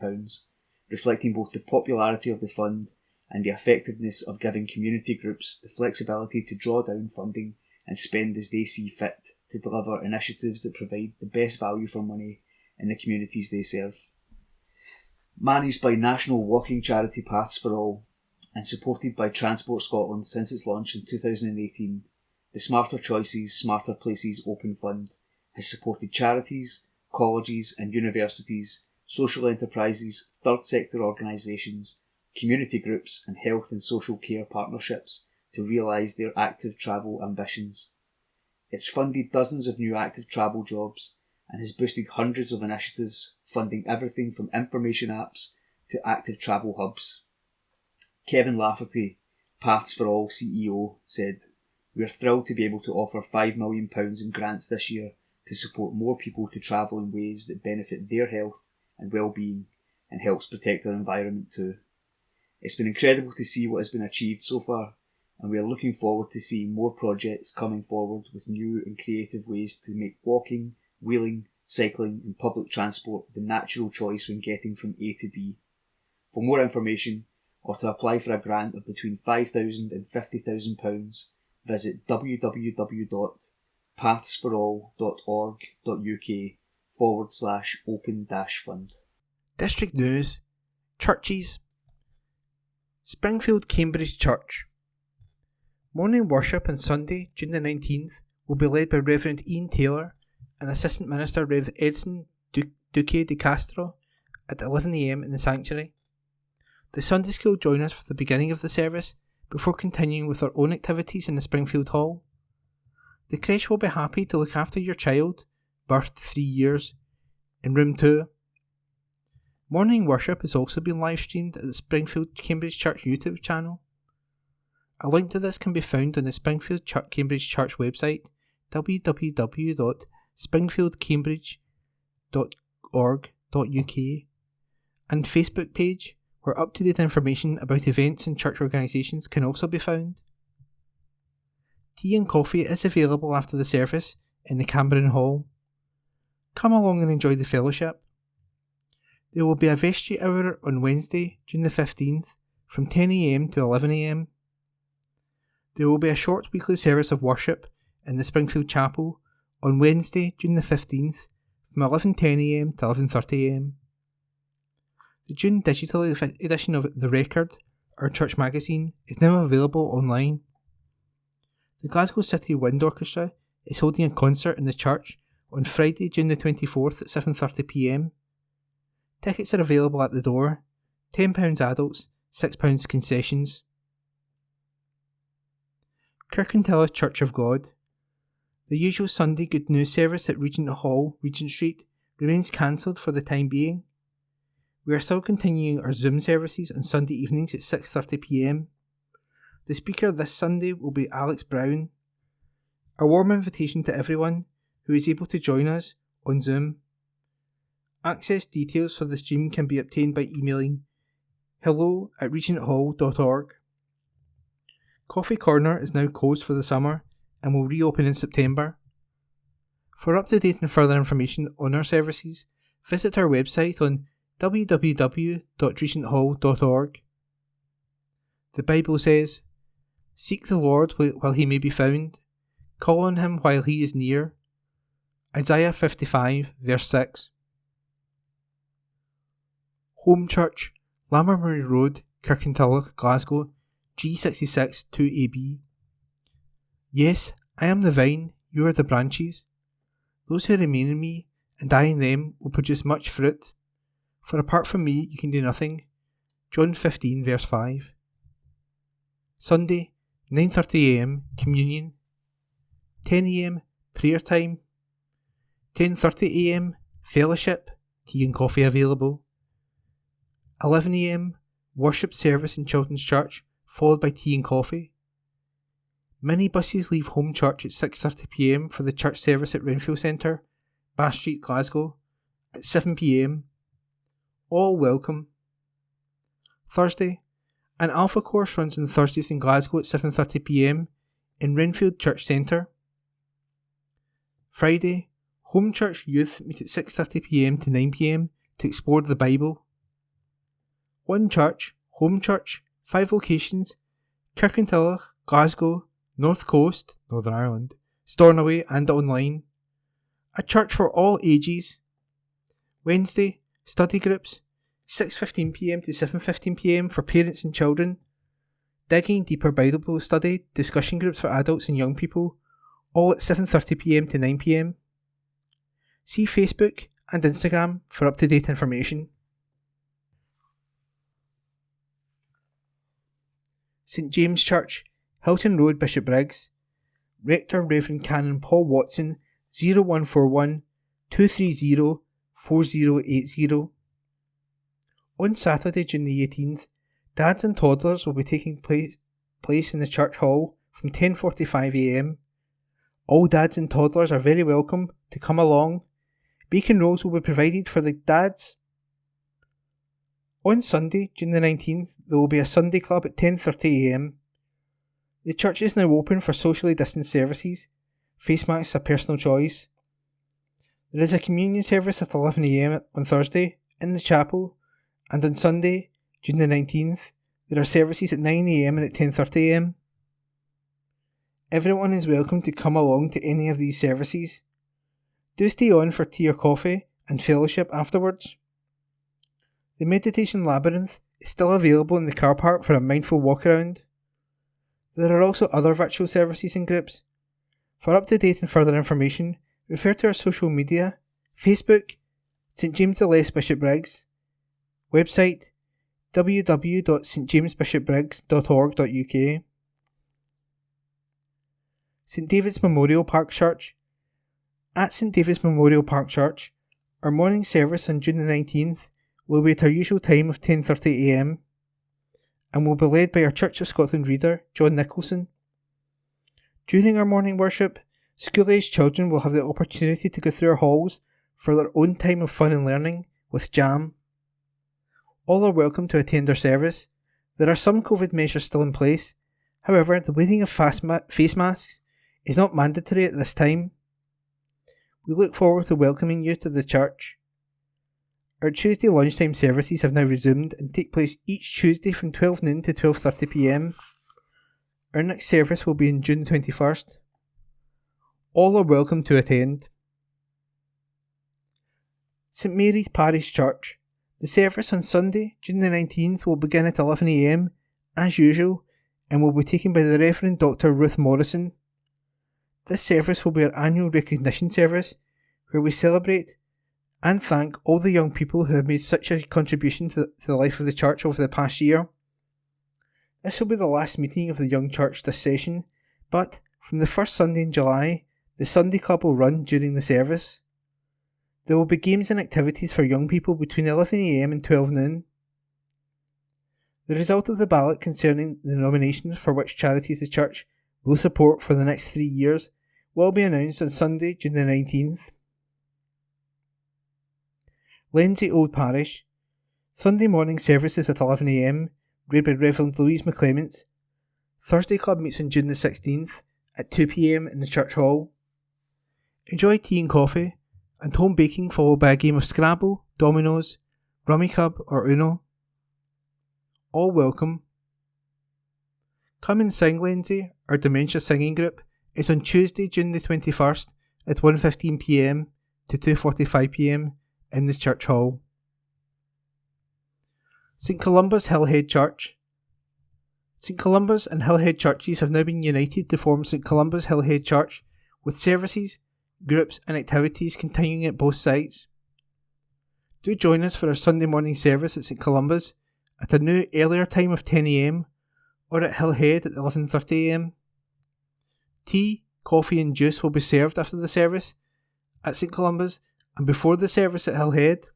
reflecting both the popularity of the fund and the effectiveness of giving community groups the flexibility to draw down funding and spend as they see fit to deliver initiatives that provide the best value for money in the communities they serve." Managed by national walking charity Paths for All and supported by Transport Scotland since its launch in 2018, the Smarter Choices, Smarter Places Open Fund has supported charities, colleges and universities, social enterprises, third sector organisations, community groups and health and social care partnerships to realise their active travel ambitions. It's funded dozens of new active travel jobs and has boosted hundreds of initiatives, funding everything from information apps to active travel hubs. Kevin Lafferty, Paths for All CEO, said, "We are thrilled to be able to offer £5 million in grants this year to support more people to travel in ways that benefit their health and well-being and helps protect our environment too. It's been incredible to see what has been achieved so far, and we are looking forward to seeing more projects coming forward with new and creative ways to make walking, wheeling, cycling and public transport the natural choice when getting from A to B. For more information, or to apply for a grant of between £5,000 and £50,000, visit www.pathsforall.org.uk/open-fund. District News. Churches. Springfield Cambridge Church. Morning worship on Sunday, June the 19th, will be led by Reverend Iain Taylor and Assistant Minister Rev Edson Duque de Castro at 11 a.m. in the sanctuary. The Sunday School join us for the beginning of the service before continuing with their own activities in the Springfield Hall. The creche will be happy to look after your child, birth to 3 years, in room 2. Morning worship is also being live streamed at the Springfield Cambridge Church YouTube channel. A link to this can be found on the Springfield Cambridge Church website, www.springfieldcambridge.org.uk, and Facebook page, where up-to-date information about events and church organisations can also be found. Tea and coffee is available after the service in the Cameron Hall. Come along and enjoy the fellowship. There will be a vestry hour on Wednesday, June the 15th, from 10 a.m. to 11 a.m. There will be a short weekly service of worship in the Springfield Chapel on Wednesday, June the 15th, from 11:10 a.m. to 11:30 a.m. The June digital edition of The Record, our church magazine, is now available online. The Glasgow City Wind Orchestra is holding a concert in the church on Friday, June the 24th at 7:30 p.m. Tickets are available at the door, £10 adults, £6 concessions. Kirkintilloch Church of God. The usual Sunday Good News service at Regent Hall, Regent Street, remains cancelled for the time being. We are still continuing our Zoom services on Sunday evenings at 6:30 p.m. The speaker this Sunday will be Alex Brown. A warm invitation to everyone who is able to join us on Zoom. Access details for the stream can be obtained by emailing hello@regenthall.org. Coffee Corner is now closed for the summer and will reopen in September. For up-to-date and further information on our services, visit our website on www.regenthall.org. The Bible says, Seek the Lord while he may be found. Call on him while he is near. Isaiah 55 verse 6. Home Church, Lammermoor Road, Kirkintilloch, Glasgow, G66 2AB. Yes, I am the vine, you are the branches. Those who remain in me, and I in them, will produce much fruit. For apart from me, you can do nothing. John 15 verse 5. Sunday, 9:30am, Communion. 10am, Prayer time. 10:30am, Fellowship, tea and coffee available. 11am, Worship service in Children's Church, followed by tea and coffee. Many buses leave Home Church at 6:30pm for the church service at Renfield Centre, Bass Street, Glasgow, at 7pm. All welcome. Thursday, an Alpha course runs on Thursdays in Glasgow at 7:30pm in Renfield Church Centre. Friday, Home Church Youth meet at 6:30pm to 9pm to explore the Bible. One Church, Home Church, 5 locations, Kirkintilloch, Glasgow, North Coast, Northern Ireland, Stornoway and online. A church for all ages. Wednesday, study groups, 6:15pm to 7:15pm for parents and children. Digging Deeper Bible study, discussion groups for adults and young people, all at 7:30pm to 9pm. See Facebook and Instagram for up-to-date information. St James Church, Hilton Road, Bishopbriggs. Rector Reverend Canon Paul Watson, 0141 230 4080. On Saturday, June the 18th, dads and toddlers will be taking place in the church hall from 10:45am. All dads and toddlers are very welcome to come along. Bacon rolls will be provided for the dads. On Sunday, June the 19th, there will be a Sunday club at 10:30am. The church is now open for socially distanced services. Face masks are personal choice. There is a communion service at 11am on Thursday in the chapel, and on Sunday, June the 19th, there are services at 9am and at 10:30am. Everyone is welcome to come along to any of these services. Do stay on for tea or coffee and fellowship afterwards. The Meditation Labyrinth is still available in the car park for a mindful walk around. There are also other virtual services and groups. For up-to-date and further information, refer to our social media, Facebook, St James the Less Bishopbriggs, website www.stjamesbishopbriggs.org.uk. St David's Memorial Park Church. At St David's Memorial Park Church, our morning service on June the 19th will be at our usual time of 10:30am and will be led by our Church of Scotland reader, John Nicholson. During our morning worship, school-aged children will have the opportunity to go through our halls for their own time of fun and learning with jam. All are welcome to attend our service. There are some COVID measures still in place. However, the wearing of face masks is not mandatory at this time. We look forward to welcoming you to the church. Our Tuesday lunchtime services have now resumed and take place each Tuesday from 12 noon to 12:30pm. Our next service will be on June 21st. All are welcome to attend. St Mary's Parish Church. The service on Sunday, June the 19th, will begin at 11am, as usual, and will be taken by the Reverend Dr. Ruth Morrison. This service will be our annual recognition service, where we celebrate and thank all the young people who have made such a contribution to the life of the church over the past year. This will be the last meeting of the young church this session, but from the first Sunday in July, the Sunday Club will run during the service. There will be games and activities for young people between 11am and 12 noon. The result of the ballot concerning the nominations for which charities the church will support for the next 3 years will be announced on Sunday, June the 19th. Lenzie Old Parish. Sunday morning services at 11am, read by Reverend Louise McClements. Thursday Club meets on June the 16th at 2pm in the church hall. Enjoy tea and coffee, and home baking followed by a game of Scrabble, Dominoes, Rummy Cub or Uno. All welcome. Come and Sing Lindsay, our dementia singing group, is on Tuesday, June the 21st at 1:15pm to 2:45pm in the church hall. St Columba's Hillhead Church. St Columba's and Hillhead churches have now been united to form St Columba's Hillhead Church, with services, groups and activities continuing at both sites. Do join us for our Sunday morning service at St Columba's at a new earlier time of 10am or at Hillhead at 11:30am. Tea, coffee and juice will be served after the service at St Columba's and before the service at Hillhead.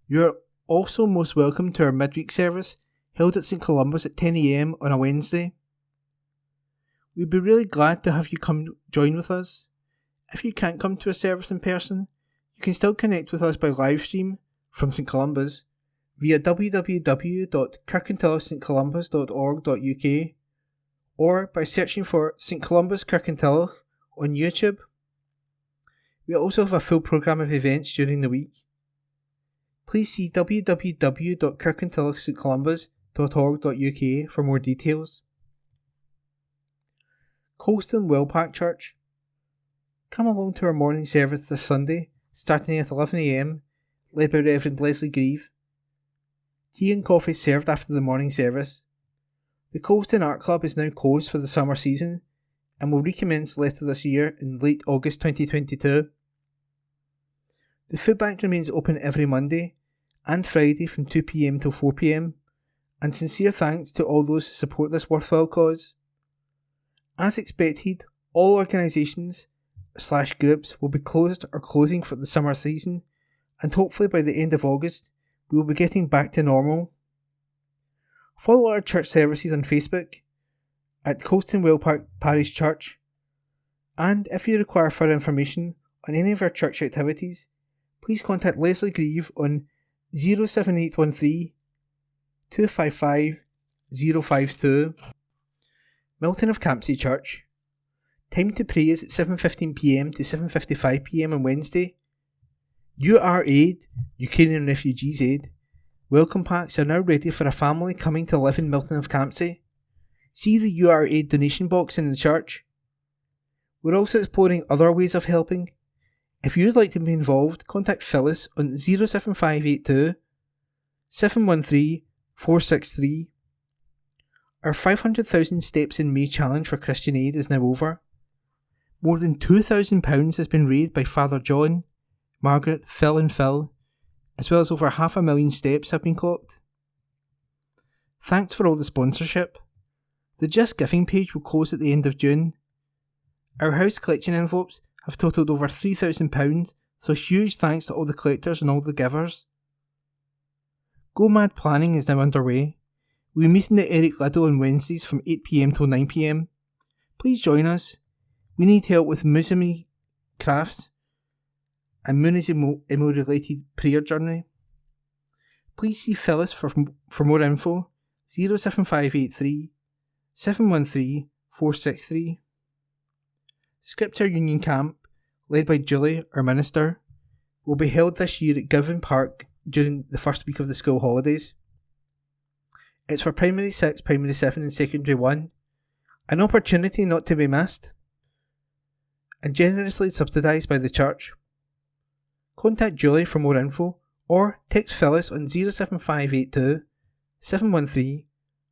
You are also most welcome to our midweek service held at St Columba's at 10am on a Wednesday. We'd be really glad to have you come join with us. If you can't come to a service in person, you can still connect with us by live stream from St Columba's via www.kirkintillochstcolumbas.org.uk or by searching for St Columba's Kirkintilloch on YouTube. We also have a full programme of events during the week. Please see www.kirkintillochstcolumbas.org.uk for more details. Colston Wellpack Church. Come along to our morning service this Sunday, starting at 11am, led by Reverend Leslie Grieve. Tea and coffee served after the morning service. The Colston Art Club is now closed for the summer season and will recommence later this year in late August 2022. The food bank remains open every Monday and Friday from 2pm till 4pm, and sincere thanks to all those who support this worthwhile cause. As expected, all organisations/groups will be closed or closing for the summer season, and hopefully by the end of August we will be getting back to normal. Follow our church services on Facebook at Colston Wellpack Parish Church, and if you require further information on any of our church activities, please contact Leslie Grieve on 07813 255 052. Milton of Campsie Church. Time to pray is at 7:15pm to 7:55pm on Wednesday. UR Aid, Ukrainian Refugees Aid, welcome packs are now ready for a family coming to live in Milton of Campsie. See the UR Aid donation box in the church. We're also exploring other ways of helping. If you would like to be involved, contact Phyllis on 07582 713 463. Our 500,000 Steps in May challenge for Christian Aid is now over. More than £2,000 has been raised by Father John, Margaret, Phil and Phil, as well as over 500,000 steps have been clocked. Thanks for all the sponsorship. The Just Giving page will close at the end of June. Our house collection envelopes have totalled over £3,000, so huge thanks to all the collectors and all the givers. Go Mad planning is now underway. We're meeting at Eric Liddell on Wednesdays from 8pm till 9pm. Please join us. We need help with Musimy crafts and Moonism related prayer journey. Please see Phyllis for more info. 07583 713 463. Scripture Union Camp, led by Julie, our minister, will be held this year at Govan Park during the first week of the school holidays. It's for Primary 6, Primary 7 and Secondary 1, an opportunity not to be missed, and generously subsidised by the church. Contact Julie for more info or text Phyllis on 07582 713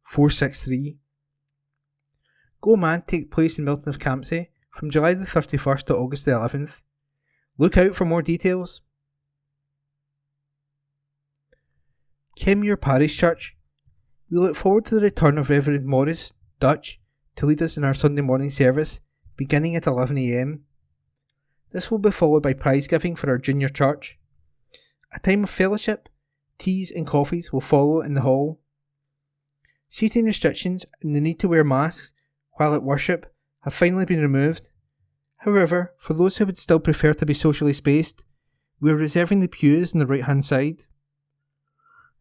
463. Go Mad takes place in Milton of Campsie from July the 31st to August the 11th. Look out for more details. Kenmure Parish Church. We look forward to the return of Reverend Morris Dutch to lead us in our Sunday morning service beginning at 11am. This will be followed by prize giving for our junior church. A time of fellowship, teas and coffees will follow in the hall. Seating restrictions and the need to wear masks while at worship have finally been removed. However, for those who would still prefer to be socially spaced, we are reserving the pews on the right hand side.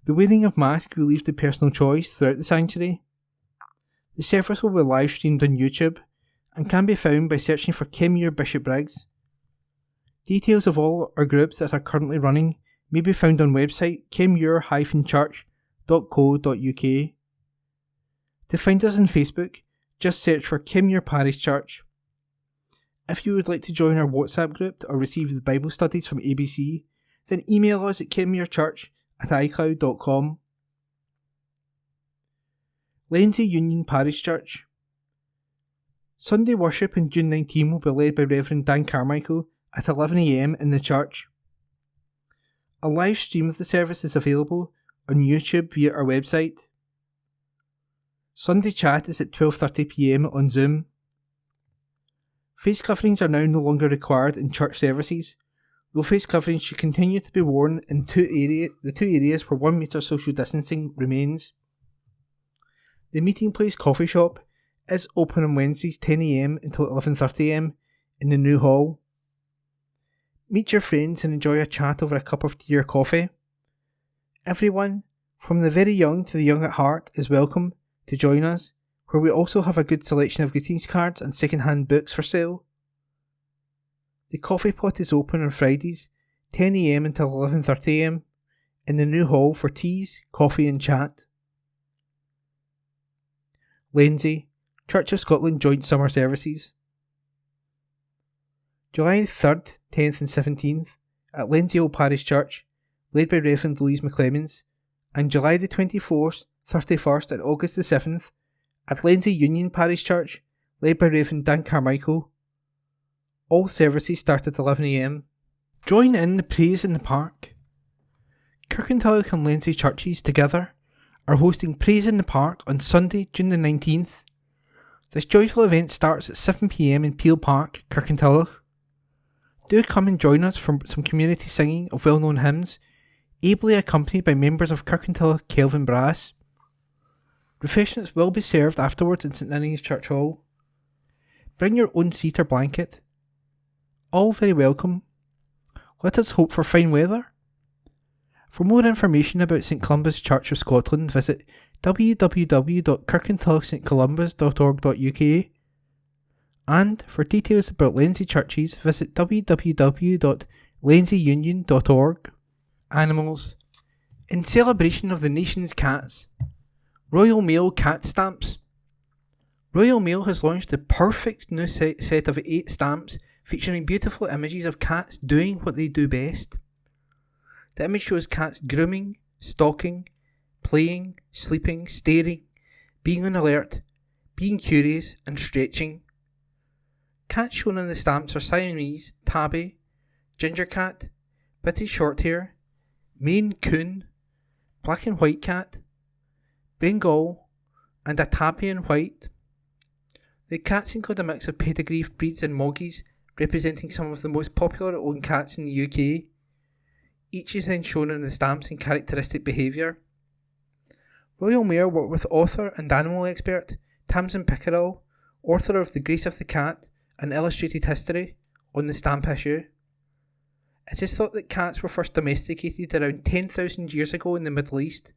The wearing of masks will leave to personal choice throughout the sanctuary. The service will be live streamed on YouTube and can be found by searching for Kenmure Bishopbriggs. Details of all our groups that are currently running may be found on website kenmure-church.co.uk. To find us on Facebook, just search for Kenmure Parish Church. If you would like to join our WhatsApp group or receive the Bible studies from ABC, then email us at kenmurechurch@icloud.com. Lenzie Union Parish Church. Sunday worship on June 19 will be led by Reverend Dan Carmichael at 11 a.m. in the church. A live stream of the service is available on YouTube via our website. Sunday chat is at 12:30 p.m. on Zoom. Face coverings are now no longer required in church services, though face coverings should continue to be worn in the two areas where 1 metre social distancing remains. The Meeting Place coffee shop is open on Wednesdays 10 a.m. until 11:30 a.m. in the new hall. Meet your friends and enjoy a chat over a cup of tea or coffee. Everyone, from the very young to the young at heart, is welcome to join us, where we also have a good selection of greetings cards and second-hand books for sale. The coffee pot is open on Fridays 10 a.m. until 11:30 a.m. in the new hall for teas, coffee and chat. Lenzie, Church of Scotland Joint Summer Services. July 3rd, 10th and 17th at Lenzie Old Parish Church, led by Reverend Louise McClemens, and July the 24th, 31st and August the 7th at Lenzie Union Parish Church, led by Reverend Dan Carmichael. All services start at 11 a.m. Join in the Praise in the Park. Kirkintilloch and Lenzie churches together are hosting Praise in the Park on Sunday, June the 19th. This joyful event starts at 7 p.m. in Peel Park, Kirkintilloch. Do come and join us for some community singing of well-known hymns, ably accompanied by members of Kirkintilloch Kelvin Brass. Refreshments will be served afterwards in St Ninian's Church Hall. Bring your own seat or blanket. All very welcome. Let us hope for fine weather. For more information about St Columba's Church of Scotland, visit www.kirkintillochstcolumbas.org.uk, and for details about Lenzie churches, visit www.lenzieunion.org. Animals. In celebration of the nation's cats, Royal Mail cat stamps. Royal Mail has launched the perfect new set of 8 stamps featuring beautiful images of cats doing what they do best. The image shows cats grooming, stalking, playing, sleeping, staring, being on alert, being curious and stretching. Cats shown on the stamps are Siamese, Tabby, Ginger Cat, British Shorthair, Maine Coon, Black and White Cat, Bengal, and a Tabby in White. The cats include a mix of pedigree breeds and moggies, representing some of the most popular owned cats in the UK. Each is then shown on the stamps in characteristic behaviour. Royal Mail worked with author and animal expert Tamsin Pickerel, author of The Grace of the Cat, an illustrated history, on the stamp issue. It is thought that cats were first domesticated around 10,000 years ago in the Middle East.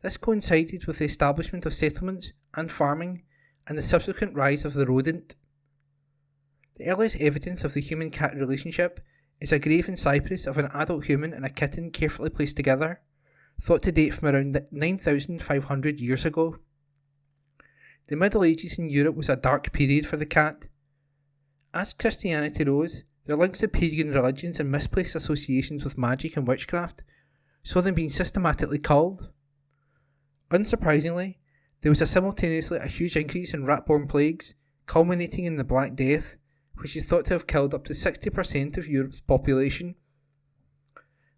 This coincided with the establishment of settlements and farming and the subsequent rise of the rodent. The earliest evidence of the human-cat relationship is a grave in Cyprus of an adult human and a kitten carefully placed together, thought to date from around 9,500 years ago. The Middle Ages in Europe was a dark period for the cat. As Christianity rose, their links to pagan religions and misplaced associations with magic and witchcraft saw them being systematically culled. Unsurprisingly, there was simultaneously a huge increase in rat-borne plagues, culminating in the Black Death, which is thought to have killed up to 60% of Europe's population.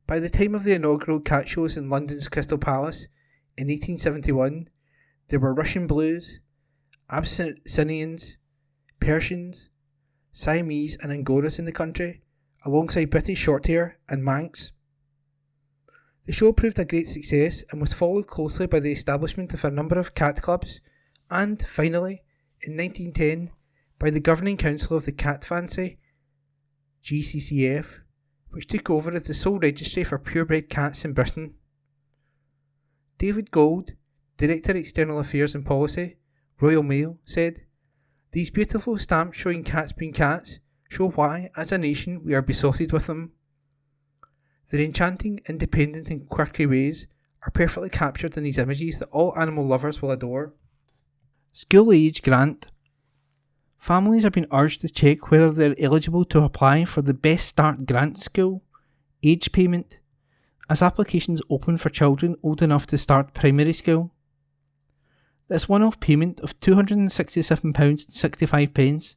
By the time of the inaugural cat shows in London's Crystal Palace in 1871, there were Russian Blues, Abyssinians, Persians, Siamese and Angoras in the country, alongside British Shorthair and Manx. The show proved a great success and was followed closely by the establishment of a number of cat clubs and, finally, in 1910, by the Governing Council of the Cat Fancy, GCCF, which took over as the sole registry for purebred cats in Britain. David Gold, Director External Affairs and Policy, Royal Mail, said, "These beautiful stamps showing cats being cats show why, as a nation, we are besotted with them. Their enchanting, independent and quirky ways are perfectly captured in these images that all animal lovers will adore." School age grant. Families are being urged to check whether they're eligible to apply for the Best Start Grant School age payment, as applications open for children old enough to start primary school. This one-off payment of £267.65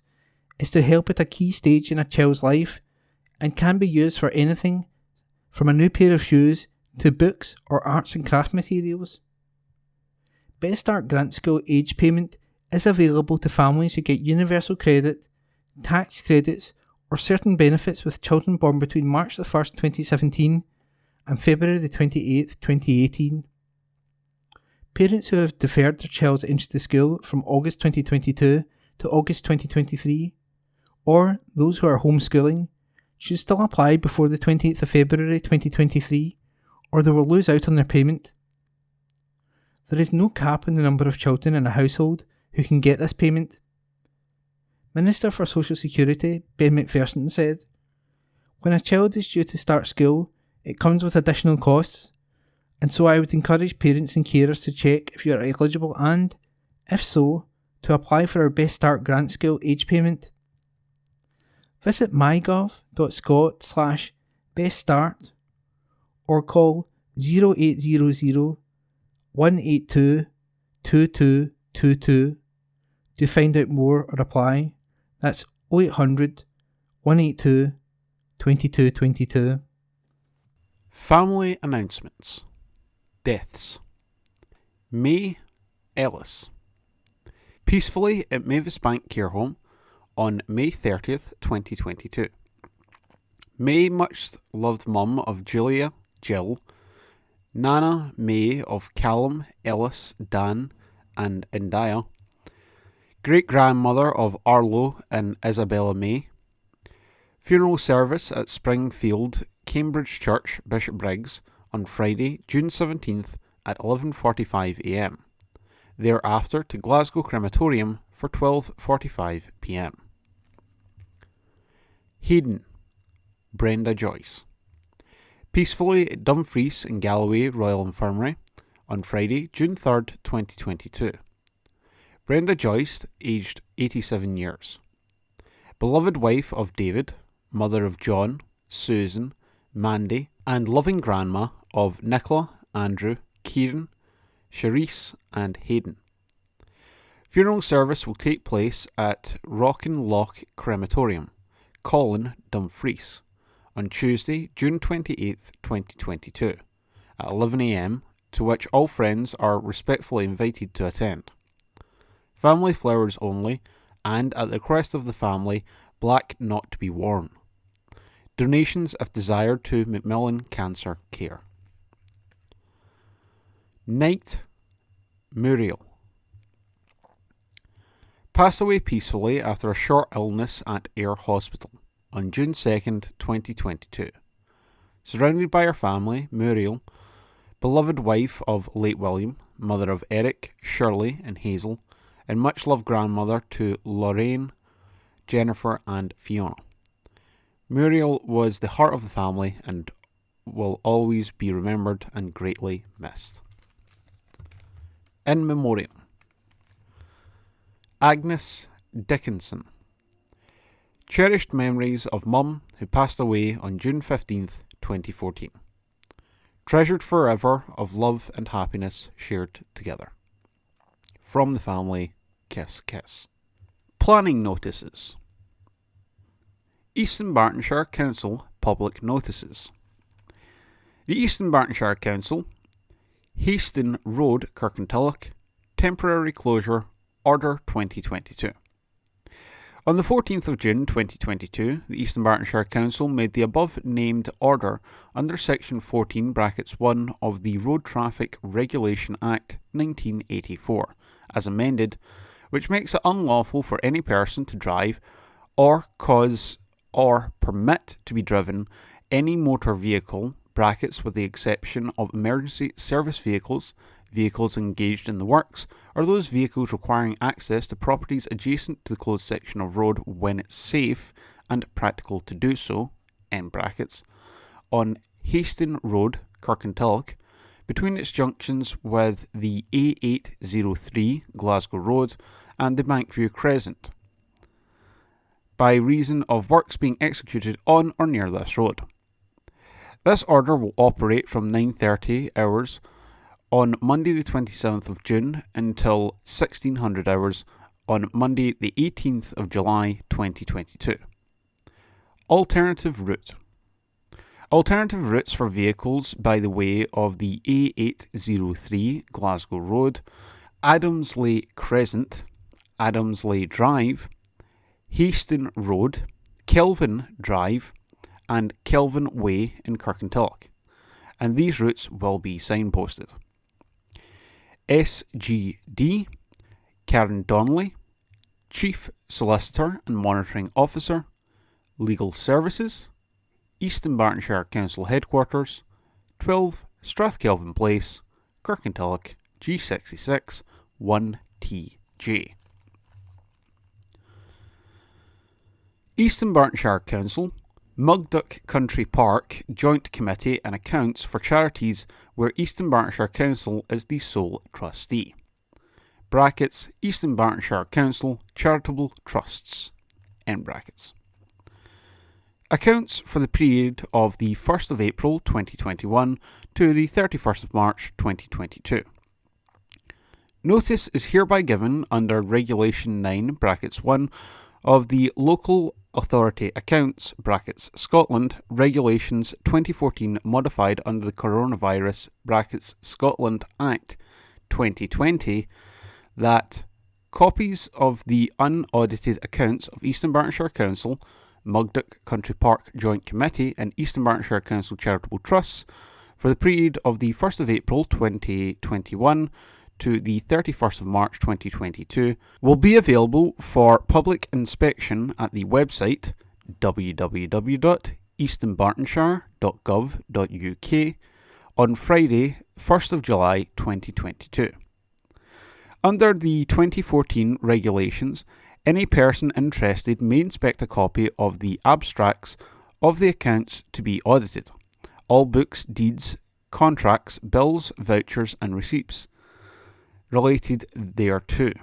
is to help at a key stage in a child's life and can be used for anything from a new pair of shoes to books or arts and craft materials. Best Start Grant School age payment is available to families who get universal credit, tax credits, or certain benefits with children born between March the 1st, 2017 and February the 28th, 2018. Parents who have deferred their child's entry to school from August 2022 to August 2023, or those who are homeschooling, should still apply before the 28th of February 2023, or they will lose out on their payment. There is no cap on the number of children in a household who can get this payment. Minister for Social Security, Ben McPherson, said, "When a child is due to start school, it comes with additional costs, and so I would encourage parents and carers to check if you are eligible and, if so, to apply for our Best Start Grant School age payment. Visit mygov.scot/beststart or call 0800 182 2222 to find out more or apply. That's 0800 182 2222. Family announcements. Deaths. May Ellis. Peacefully at Mavis Bank Care Home on May 30th, 2022. May, much loved mum of Julia, Jill, Nana May of Callum, Ellis, Dan and India, great-grandmother of Arlo and Isabella May. Funeral service at Springfield Cambridge Church, Bishopbriggs, on Friday, June 17th at 11:45am. Thereafter to Glasgow Crematorium for 12:45pm. Hayden, Brenda Joyce. Peacefully at Dumfries and Galloway Royal Infirmary on Friday, June 3rd, 2022. Brenda Joyce, aged 87 years. Beloved wife of David, mother of John, Susan, Mandy, and loving grandma of Nicola, Andrew, Kieran, Charisse, and Hayden. Funeral service will take place at Rockinloch Crematorium, Colin, Dumfries, on Tuesday, June 28th, 2022, at 11am, to which all friends are respectfully invited to attend. Family flowers only, and at the request of the family, black not to be worn. Donations if desired to Macmillan Cancer Care. Night, Muriel. Passed away peacefully after a short illness at Ayr Hospital on June 2nd, 2022. Surrounded by her family, Muriel, beloved wife of late William, mother of Eric, Shirley and Hazel, and much-loved grandmother to Lorraine, Jennifer and Fiona. Muriel was the heart of the family and will always be remembered and greatly missed. In Memoriam. Agnes Dickinson. Cherished memories of Mum, who passed away on June 15th, 2014. Treasured forever of love and happiness shared together. From the family, kiss kiss. Planning notices. Eastern Bartonshire Council public notices. The Eastern Bartonshire Council, Haston Road, Kirkintilloch, temporary closure, Order 2022. On the 14th of June 2022, the Eastern Bartonshire Council made the above-named order under Section 14(1) of the Road Traffic Regulation Act 1984, as amended, which makes it unlawful for any person to drive or cause or permit to be driven any motor vehicle (with the exception of emergency service vehicles, vehicles engaged in the works, or those vehicles requiring access to properties adjacent to the closed section of road when it's safe and practical to do so) on Haston Road, Kirkintilloch, between its junctions with the A803 Glasgow Road and the Bankview Crescent, by reason of works being executed on or near this road. This order will operate from 9:30 hours on Monday the 27th of June until 1600 hours on Monday the 18th of July 2022. Alternative route. Alternative routes for vehicles by the way of the A803 Glasgow Road, Adamsley Crescent, Adamsley Drive, Haston Road, Kelvin Drive, and Kelvin Way in Kirkintilloch, and these routes will be signposted. SGD, Karen Donnelly, Chief Solicitor and Monitoring Officer, Legal Services, East Bartonshire Council Headquarters, 12 Strathkelvin Place, Kirkintilloch, G66 1TJ. East Bartonshire Council, Mugduck Country Park Joint Committee and Accounts for Charities where East Bartonshire Council is the sole trustee. Brackets, East Bartonshire Council Charitable Trusts. End brackets. Accounts for the period of the 1st of April 2021 to the 31st of March 2022. Notice is hereby given under Regulation 9 brackets 1 of the Local Authority Accounts brackets Scotland Regulations 2014 modified under the Coronavirus brackets Scotland Act 2020 that copies of the unaudited accounts of East Bartonshire Council, Mugduck Country Park Joint Committee and East Bartonshire Council Charitable Trusts for the period of the 1st of April 2021 to the 31st of March 2022 will be available for public inspection at the website www.easternbartonshire.gov.uk on Friday, 1st of July 2022. Under the 2014 regulations, any person interested may inspect a copy of the abstracts of the accounts to be audited, all books, deeds, contracts, bills, vouchers and receipts related thereto.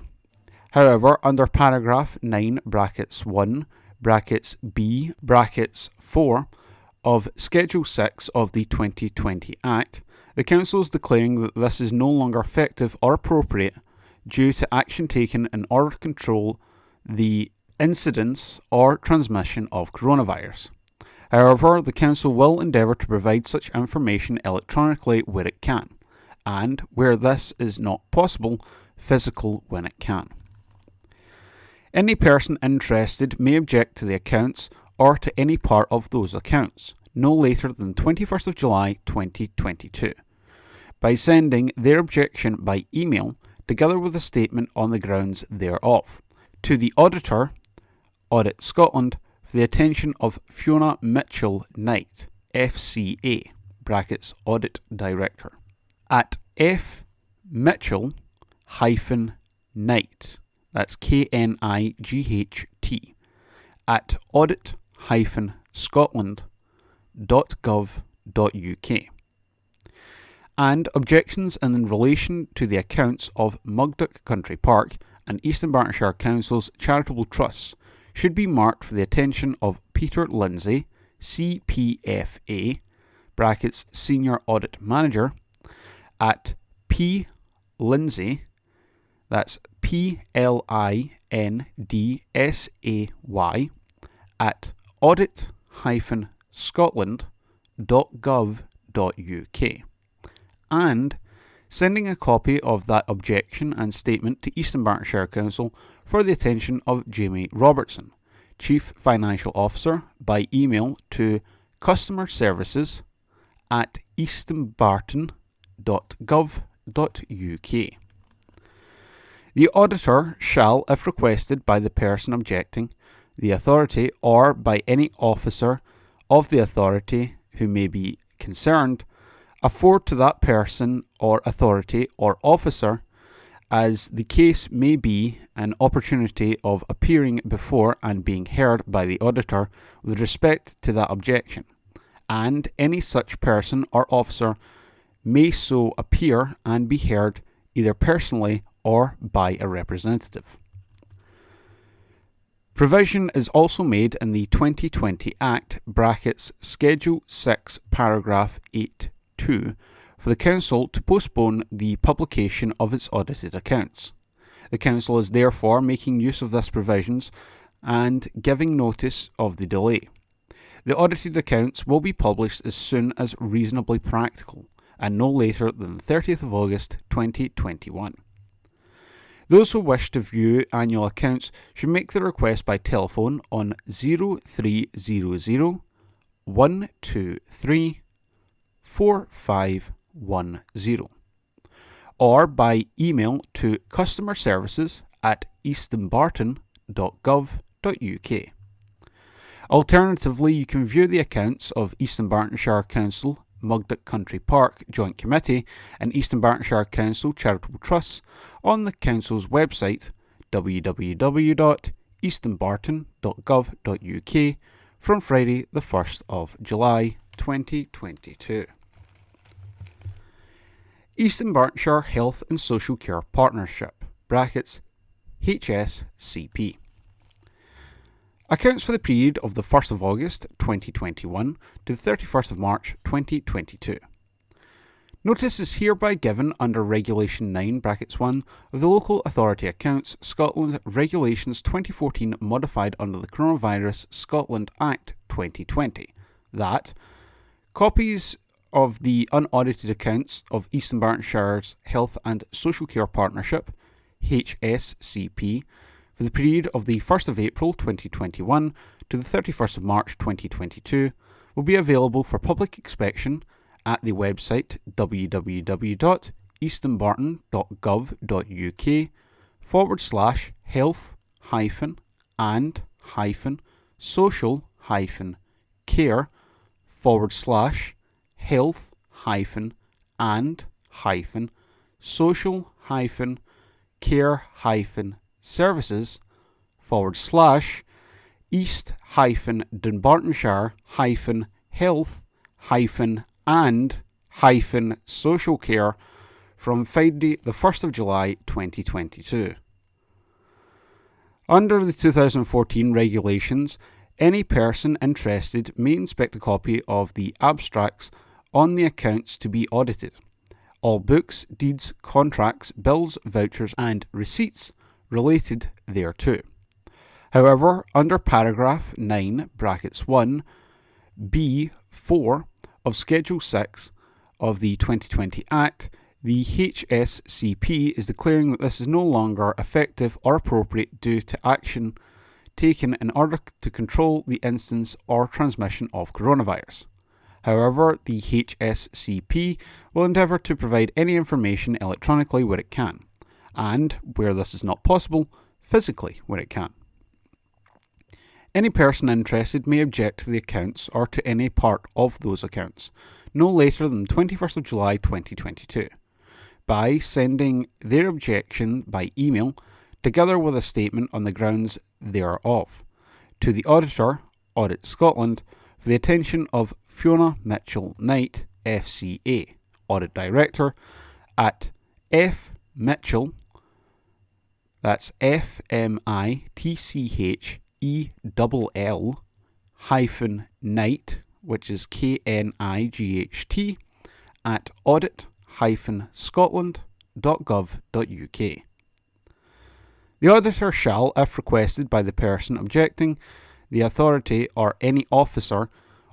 However, under paragraph 9 brackets 1 brackets B brackets 4 of Schedule 6 of the 2020 Act, the Council is declaring that this is no longer effective or appropriate due to action taken in order to control the incidence or transmission of coronavirus. However, the Council will endeavour to provide such information electronically where it can, and where this is not possible, physical when it can. Any person interested may object to the accounts or to any part of those accounts, no later than 21st of July 2022, by sending their objection by email together with a statement on the grounds thereof, to the Auditor, Audit Scotland, for the attention of Fiona Mitchell Knight, FCA, brackets Audit Director, at fmitchell-knight, that's KNIGHT, at audit-scotland.gov.uk. And objections in relation to the accounts of Mugduck Country Park and East Bartonshire Council's charitable trusts should be marked for the attention of Peter Lindsay, CPFA, brackets Senior Audit Manager, at P. Lindsay, that's PLINDSAY, at audit-scotland.gov.uk, and sending a copy of that objection and statement to East Bartonshire Council for the attention of Jamie Robertson, Chief Financial Officer, by email to customerservices@easternbarton.gov.uk. The Auditor shall, if requested by the person objecting, the authority, or by any officer of the authority who may be concerned, afford to that person or authority or officer, as the case may be, an opportunity of appearing before and being heard by the Auditor with respect to that objection, and any such person or officer may so appear and be heard either personally or by a representative. Provision is also made in the 2020 Act Schedule 6 paragraph 8.2 for the Council to postpone the publication of its audited accounts. The Council is therefore making use of this provisions and giving notice of the delay. The audited accounts will be published as soon as reasonably practical, and no later than the 30th of August 2021. Those who wish to view annual accounts should make the request by telephone on 0300 123 4510 or by email to customerservices@eastonbarton.gov.uk. Alternatively, you can view the accounts of Eastern Bartonshire Council, Mugdock Country Park Joint Committee and Eastern Bartonshire Council Charitable Trusts on the Council's website www.eastonbarton.gov.uk from Friday the 1st of July 2022. Eastern Bartonshire Health and Social Care Partnership (HSCP). Accounts for the period of the 1st of August 2021 to the 31st of March 2022. Notice is hereby given under Regulation 9 (1) of the Local Authority Accounts Scotland Regulations 2014 modified under the Coronavirus Scotland Act 2020 that copies of the unaudited accounts of Eastern Bartonshire's Health and Social Care Partnership (HSCP) for the period of the 1st of April 2021 to the 31st of March 2022 will be available for public inspection at the website www.easternbarton.gov.uk/health-social-care/social from Friday the 1st of July 2022. Under the 2014 regulations, any person interested may inspect a copy of the abstracts on the accounts to be audited. All books, deeds, contracts, bills, vouchers and receipts related thereto. However, under paragraph 9 (1) B4 of Schedule 6 of the 2020 Act, the HSCP is declaring that this is no longer effective or appropriate due to action taken in order to control the instance or transmission of coronavirus. However, the HSCP will endeavour to provide any information electronically where it can, and, where this is not possible, physically where it can. Any person interested may object to the accounts or to any part of those accounts, no later than the 21st of July 2022, by sending their objection by email, together with a statement on the grounds thereof, to the Auditor, Audit Scotland, for the attention of Fiona Mitchell-Knight, FCA, Audit Director, at fmitchell, that's FMITCHELL -Knight, which is KNIGHT, at audit-scotland.gov.uk. The Auditor shall, if requested by the person objecting, the authority or any officer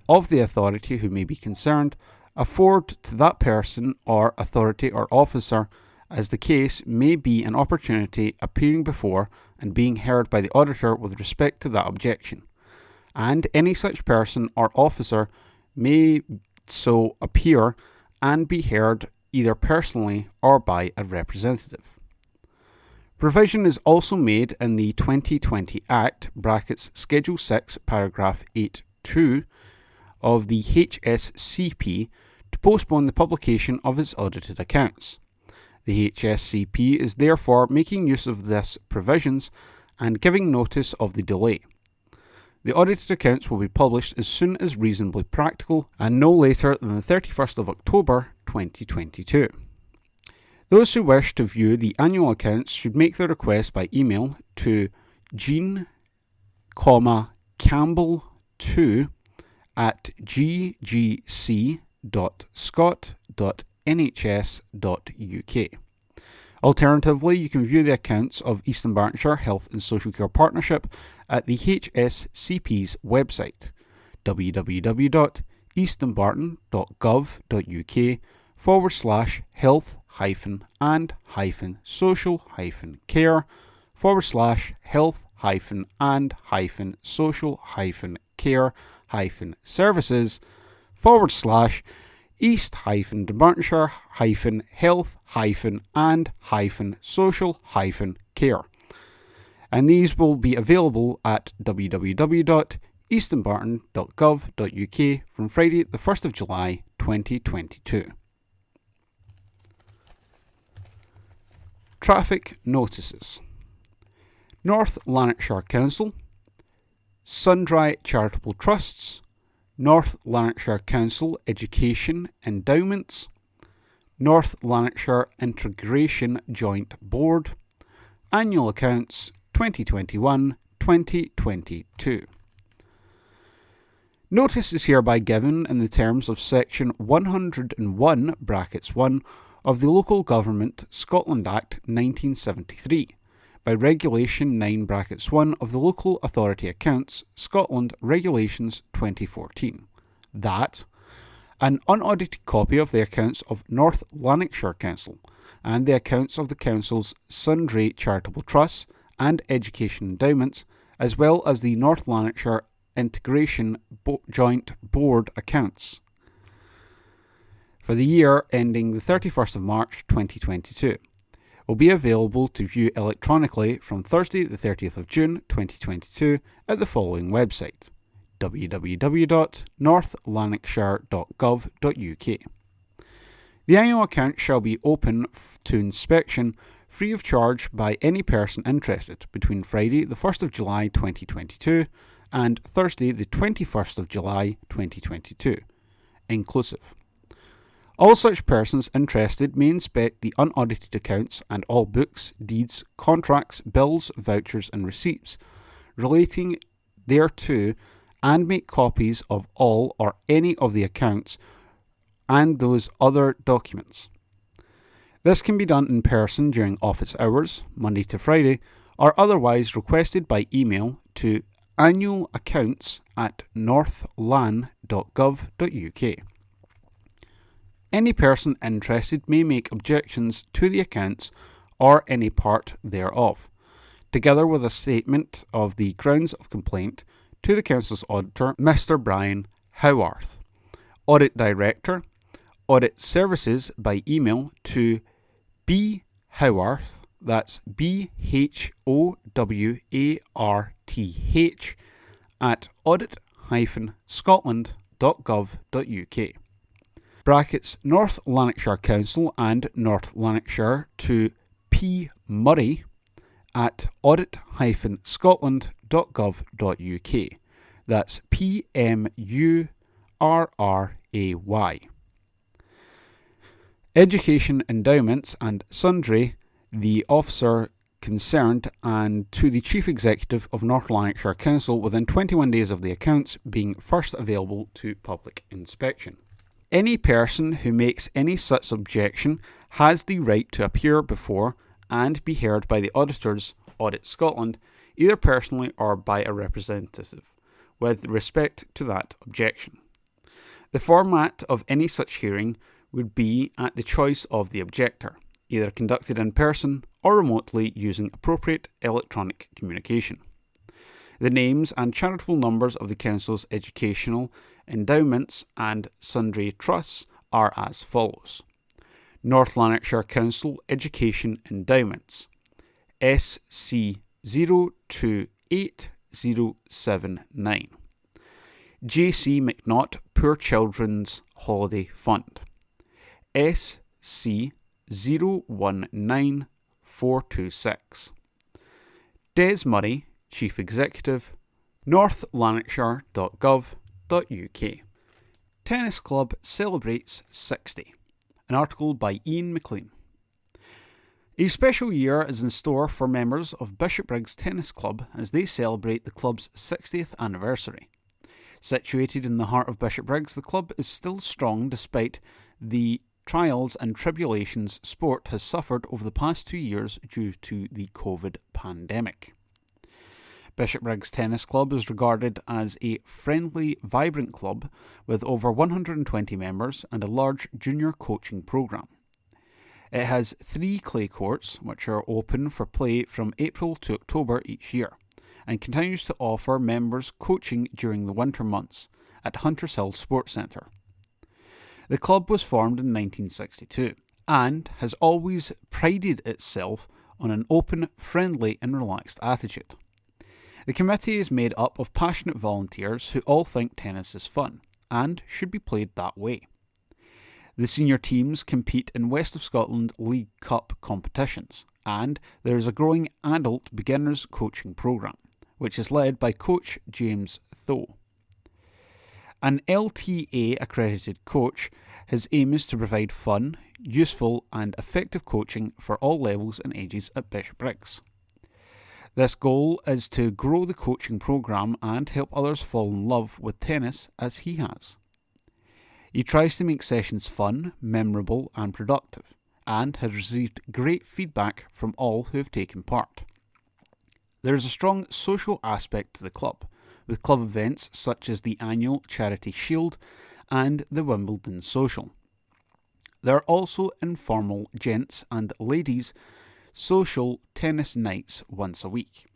of the authority who may be concerned, afford to that person or authority or officer, as the case may be, an opportunity appearing before and being heard by the Auditor with respect to that objection, and any such person or officer may so appear and be heard either personally or by a representative. Provision is also made in the 2020 Act (Schedule 6 paragraph 8.2) of the HSCP to postpone the publication of its audited accounts. The HSCP is therefore making use of this provisions and giving notice of the delay. The audited accounts will be published as soon as reasonably practical and no later than the 31st of October 2022. Those who wish to view the annual accounts should make their request by email to Campbell2 at ggc.scot.nhs.uk. Alternatively, you can view the accounts of East Dunbartonshire Health and Social Care Partnership at the HSCP's website, www.eastdunbarton.gov.uk/health-and-social-care. And these will be available at www.eastdunbarton.gov.uk from Friday the 1st of July 2022. Traffic notices. North Lanarkshire Council, Sundry Charitable Trusts, North Lanarkshire Council Education Endowments, North Lanarkshire Integration Joint Board, Annual Accounts 2021-2022. Notice is hereby given in the terms of Section 101 (1) of the Local Government Scotland Act 1973, by Regulation 9 (1) of the Local Authority Accounts Scotland Regulations 2014, that an unaudited copy of the accounts of North Lanarkshire Council and the accounts of the Council's sundry charitable trusts and education endowments, as well as the North Lanarkshire Integration Joint Board accounts for the year ending the 31st of March 2022, will be available to view electronically from Thursday the 30th of June 2022 at the following website, www.northlanarkshire.gov.uk. The annual account shall be open to inspection free of charge by any person interested between Friday the 1st of July 2022 and Thursday the 21st of July 2022, inclusive. All such persons interested may inspect the unaudited accounts and all books, deeds, contracts, bills, vouchers and receipts relating thereto, and make copies of all or any of the accounts and those other documents. This can be done in person during office hours, Monday to Friday, or otherwise requested by email to annualaccounts@northlan.gov.uk. Any person interested may make objections to the accounts or any part thereof, together with a statement of the grounds of complaint to the Council's Auditor, Mr. Brian Howarth, Audit Director, Audit Services, by email to bhowarth, that's BHOWARTH, at audit-scotland.gov.uk. Brackets North Lanarkshire Council and North Lanarkshire to P. Murray at audit-scotland.gov.uk. That's PMURRAY. Education endowments and sundry, the officer concerned, and to the Chief Executive of North Lanarkshire Council within 21 days of the accounts being first available to public inspection. Any person who makes any such objection has the right to appear before and be heard by the auditors, Audit Scotland, either personally or by a representative, with respect to that objection. The format of any such hearing would be at the choice of the objector, either conducted in person or remotely using appropriate electronic communication. The names and charitable numbers of the Council's educational endowments and sundry trusts are as follows. North Lanarkshire Council Education Endowments, SC028079. J.C. McNaught Poor Children's Holiday Fund, SC019426. Des Murray, Chief Executive, northlanarkshire.gov.uk. Tennis Club celebrates 60. An article by Iain McLean. A special year is in store for members of Bishopbriggs Tennis Club as they celebrate the club's 60th anniversary. Situated in the heart of Bishopbriggs, the club is still strong despite the trials and tribulations sport has suffered over the past 2 years due to the COVID pandemic. Bishopbriggs Tennis Club is regarded as a friendly, vibrant club with over 120 members and a large junior coaching programme. It has 3 clay courts, which are open for play from April to October each year, and continues to offer members coaching during the winter months at Hunters Hill Sports Centre. The club was formed in 1962 and has always prided itself on an open, friendly and relaxed attitude. The committee is made up of passionate volunteers who all think tennis is fun and should be played that way. The senior teams compete in West of Scotland League Cup competitions, and there is a growing adult beginners coaching programme, which is led by coach James Tho. An LTA accredited coach, his aim is to provide fun, useful and effective coaching for all levels and ages at Bishopbriggs. This goal is to grow the coaching programme and help others fall in love with tennis as he has. He tries to make sessions fun, memorable and productive, and has received great feedback from all who have taken part. There is a strong social aspect to the club, with club events such as the annual Charity Shield and the Wimbledon Social. There are also informal gents and ladies social tennis nights once a week.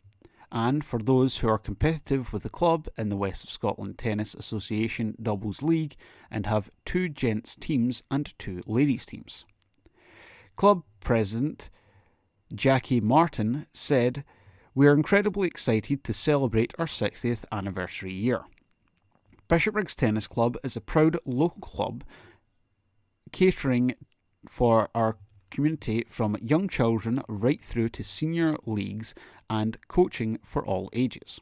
And for those who are competitive with the club in the West of Scotland Tennis Association Doubles League and have 2 gents teams and 2 ladies teams. Club President Jackie Martin said, "We are incredibly excited to celebrate our 60th anniversary year. Bishopbriggs Tennis Club is a proud local club catering for our community from young children right through to senior leagues and coaching for all ages.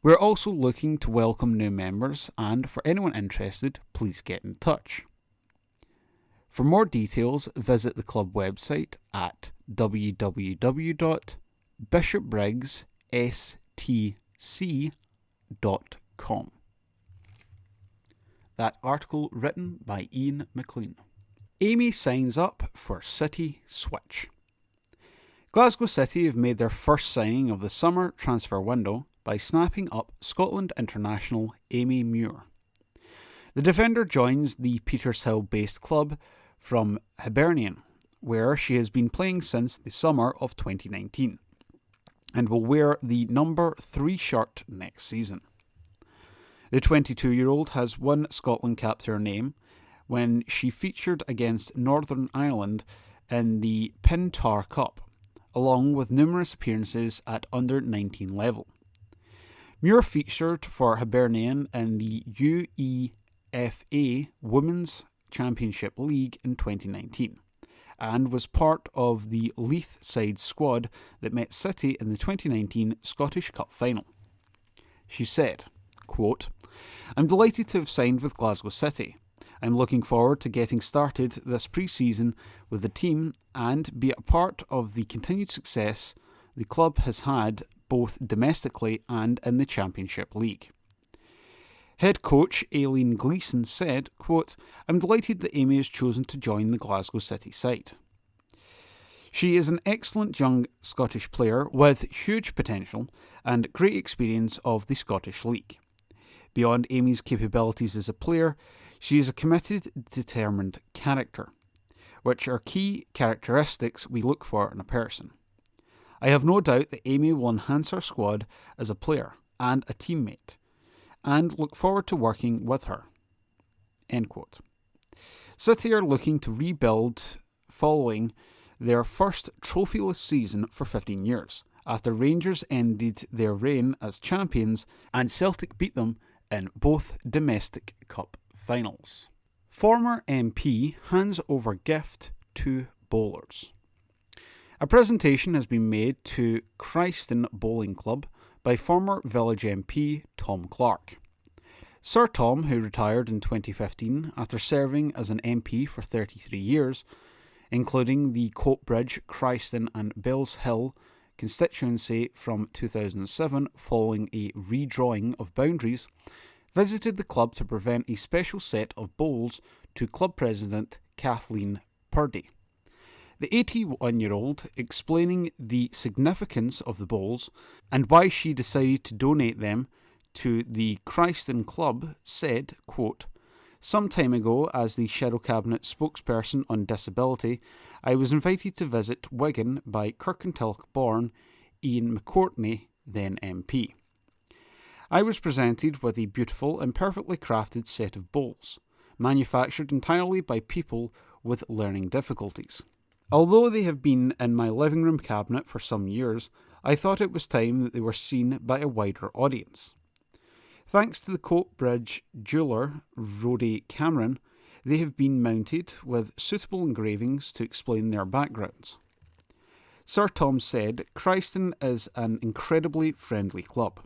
We're also looking to welcome new members, and for anyone interested, please get in touch. For more details, visit the club website at www.bishopbriggsstc.com. That article written by Iain McLean. Amy signs up for City Switch. Glasgow City have made their first signing of the summer transfer window by snapping up Scotland international Amy Muir. The defender joins the Petershill-based club from Hibernian, where she has been playing since the summer of 2019, and will wear the number 3 shirt next season. The 22-year-old has won Scotland cap to her name when she featured against Northern Ireland in the Pintar Cup, along with numerous appearances at under-19 level. Muir featured for Hibernian in the UEFA Women's Championship League in 2019, and was part of the Leith side squad that met City in the 2019 Scottish Cup final. She said, quote, "I'm delighted to have signed with Glasgow City. I'm looking forward to getting started this pre-season with the team and be a part of the continued success the club has had both domestically and in the Championship League." Head coach Aileen Gleeson said, quote, "I'm delighted that Amy has chosen to join the Glasgow City side. She is an excellent young Scottish player with huge potential and great experience of the Scottish League. Beyond Amy's capabilities as a player, she is a committed, determined character, which are key characteristics we look for in a person. I have no doubt that Amy will enhance our squad as a player and a teammate, and look forward to working with her." End quote. City are looking to rebuild following their first trophyless season for 15 years, after Rangers ended their reign as champions and Celtic beat them in both domestic cup finals. Former MP hands over gift to bowlers. A presentation has been made to Christen Bowling Club by former Village MP Tom Clark. Sir Tom, who retired in 2015 after serving as an MP for 33 years, including the Coatbridge, Christon and Bells Hill constituency from 2007 following a redrawing of boundaries, visited the club to present a special set of bowls to club president Kathleen Purdy. The 81-year-old, explaining the significance of the bowls and why she decided to donate them to the Christon Club, said, quote, "Some time ago, as the Shadow Cabinet spokesperson on disability, I was invited to visit Wigan by Kirkintilloch-born Iain McCourtney, then MP. I was presented with a beautiful and perfectly crafted set of bowls, manufactured entirely by people with learning difficulties. Although they have been in my living room cabinet for some years, I thought it was time that they were seen by a wider audience. Thanks to the Coatbridge jeweller, Rhodey Cameron, they have been mounted with suitable engravings to explain their backgrounds." Sir Tom said, "Christon is an incredibly friendly club.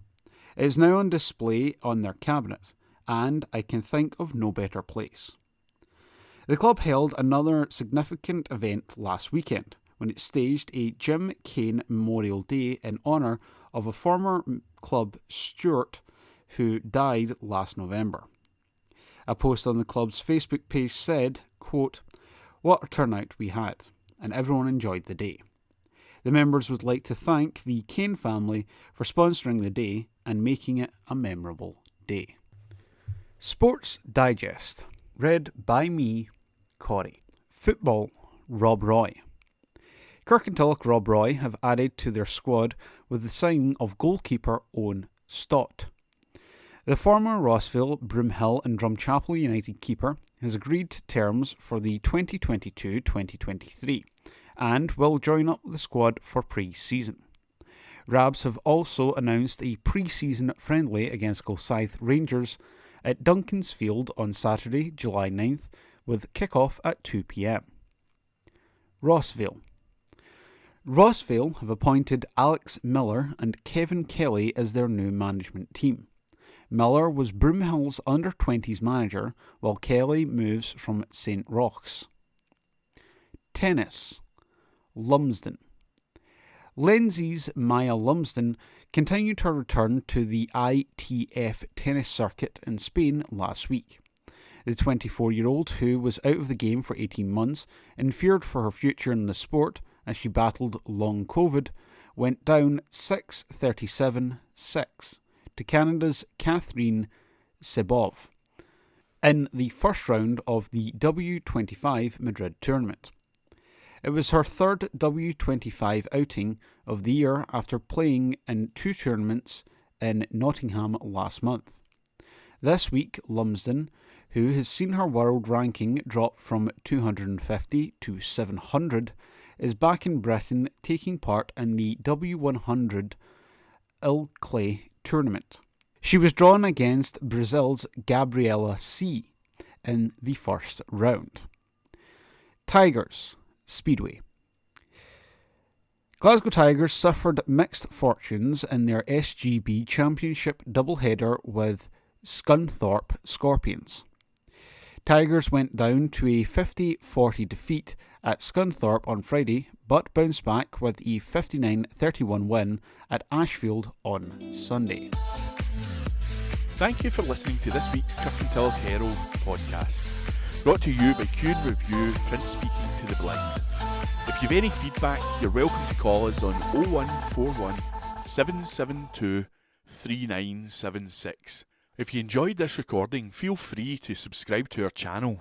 It is now on display on their cabinet, and I can think of no better place." The club held another significant event last weekend when it staged a Jim Kane Memorial Day in honour of a former club steward who died last November. A post on the club's Facebook page said, quote, "What a turnout we had, and everyone enjoyed the day. The members would like to thank the Kane family for sponsoring the day and making it a memorable day." Sports Digest, read by me, Corrie. Football, Rob Roy. Kirkintilloch Rob Roy have added to their squad with the signing of goalkeeper Owen Stott. The former Rossville, Broomhill and Drumchapel United keeper has agreed to terms for the 2022-2023 and will join up with the squad for pre-season. Rabs have also announced a pre-season friendly against Gulscythe Rangers at Duncan's Field on Saturday, July 9th, with kick-off at 2 p.m. Rossville. Rossville have appointed Alex Miller and Kevin Kelly as their new management team. Miller was Broomhill's under-20s manager, while Kelly moves from St. Roch's. Tennis. Lumsden. Lindsay's Maya Lumsden continued her return to the ITF tennis circuit in Spain last week. The 24-year-old, who was out of the game for 18 months and feared for her future in the sport as she battled long COVID, went down 6-37-6 to Canada's Catherine Sebov in the first round of the W25 Madrid tournament. It was her third W25 outing of the year after playing in 2 tournaments in Nottingham last month. This week, Lumsden, who has seen her world ranking drop from 250 to 700, is back in Britain taking part in the W100 Ilkley tournament. She was drawn against Brazil's Gabriela C in the first round. Tigers. Speedway. Glasgow Tigers suffered mixed fortunes in their SGB Championship doubleheader with Scunthorpe Scorpions. Tigers went down to a 50-40 defeat at Scunthorpe on Friday, but bounced back with a 59-31 win at Ashfield on Sunday. Thank you for listening to this week's Kirkintilloch Herald podcast, brought to you by Q&A Review, print speaking to the blind. If you've any feedback, you're welcome to call us on 0141 772 3976. If you enjoyed this recording, feel free to subscribe to our channel.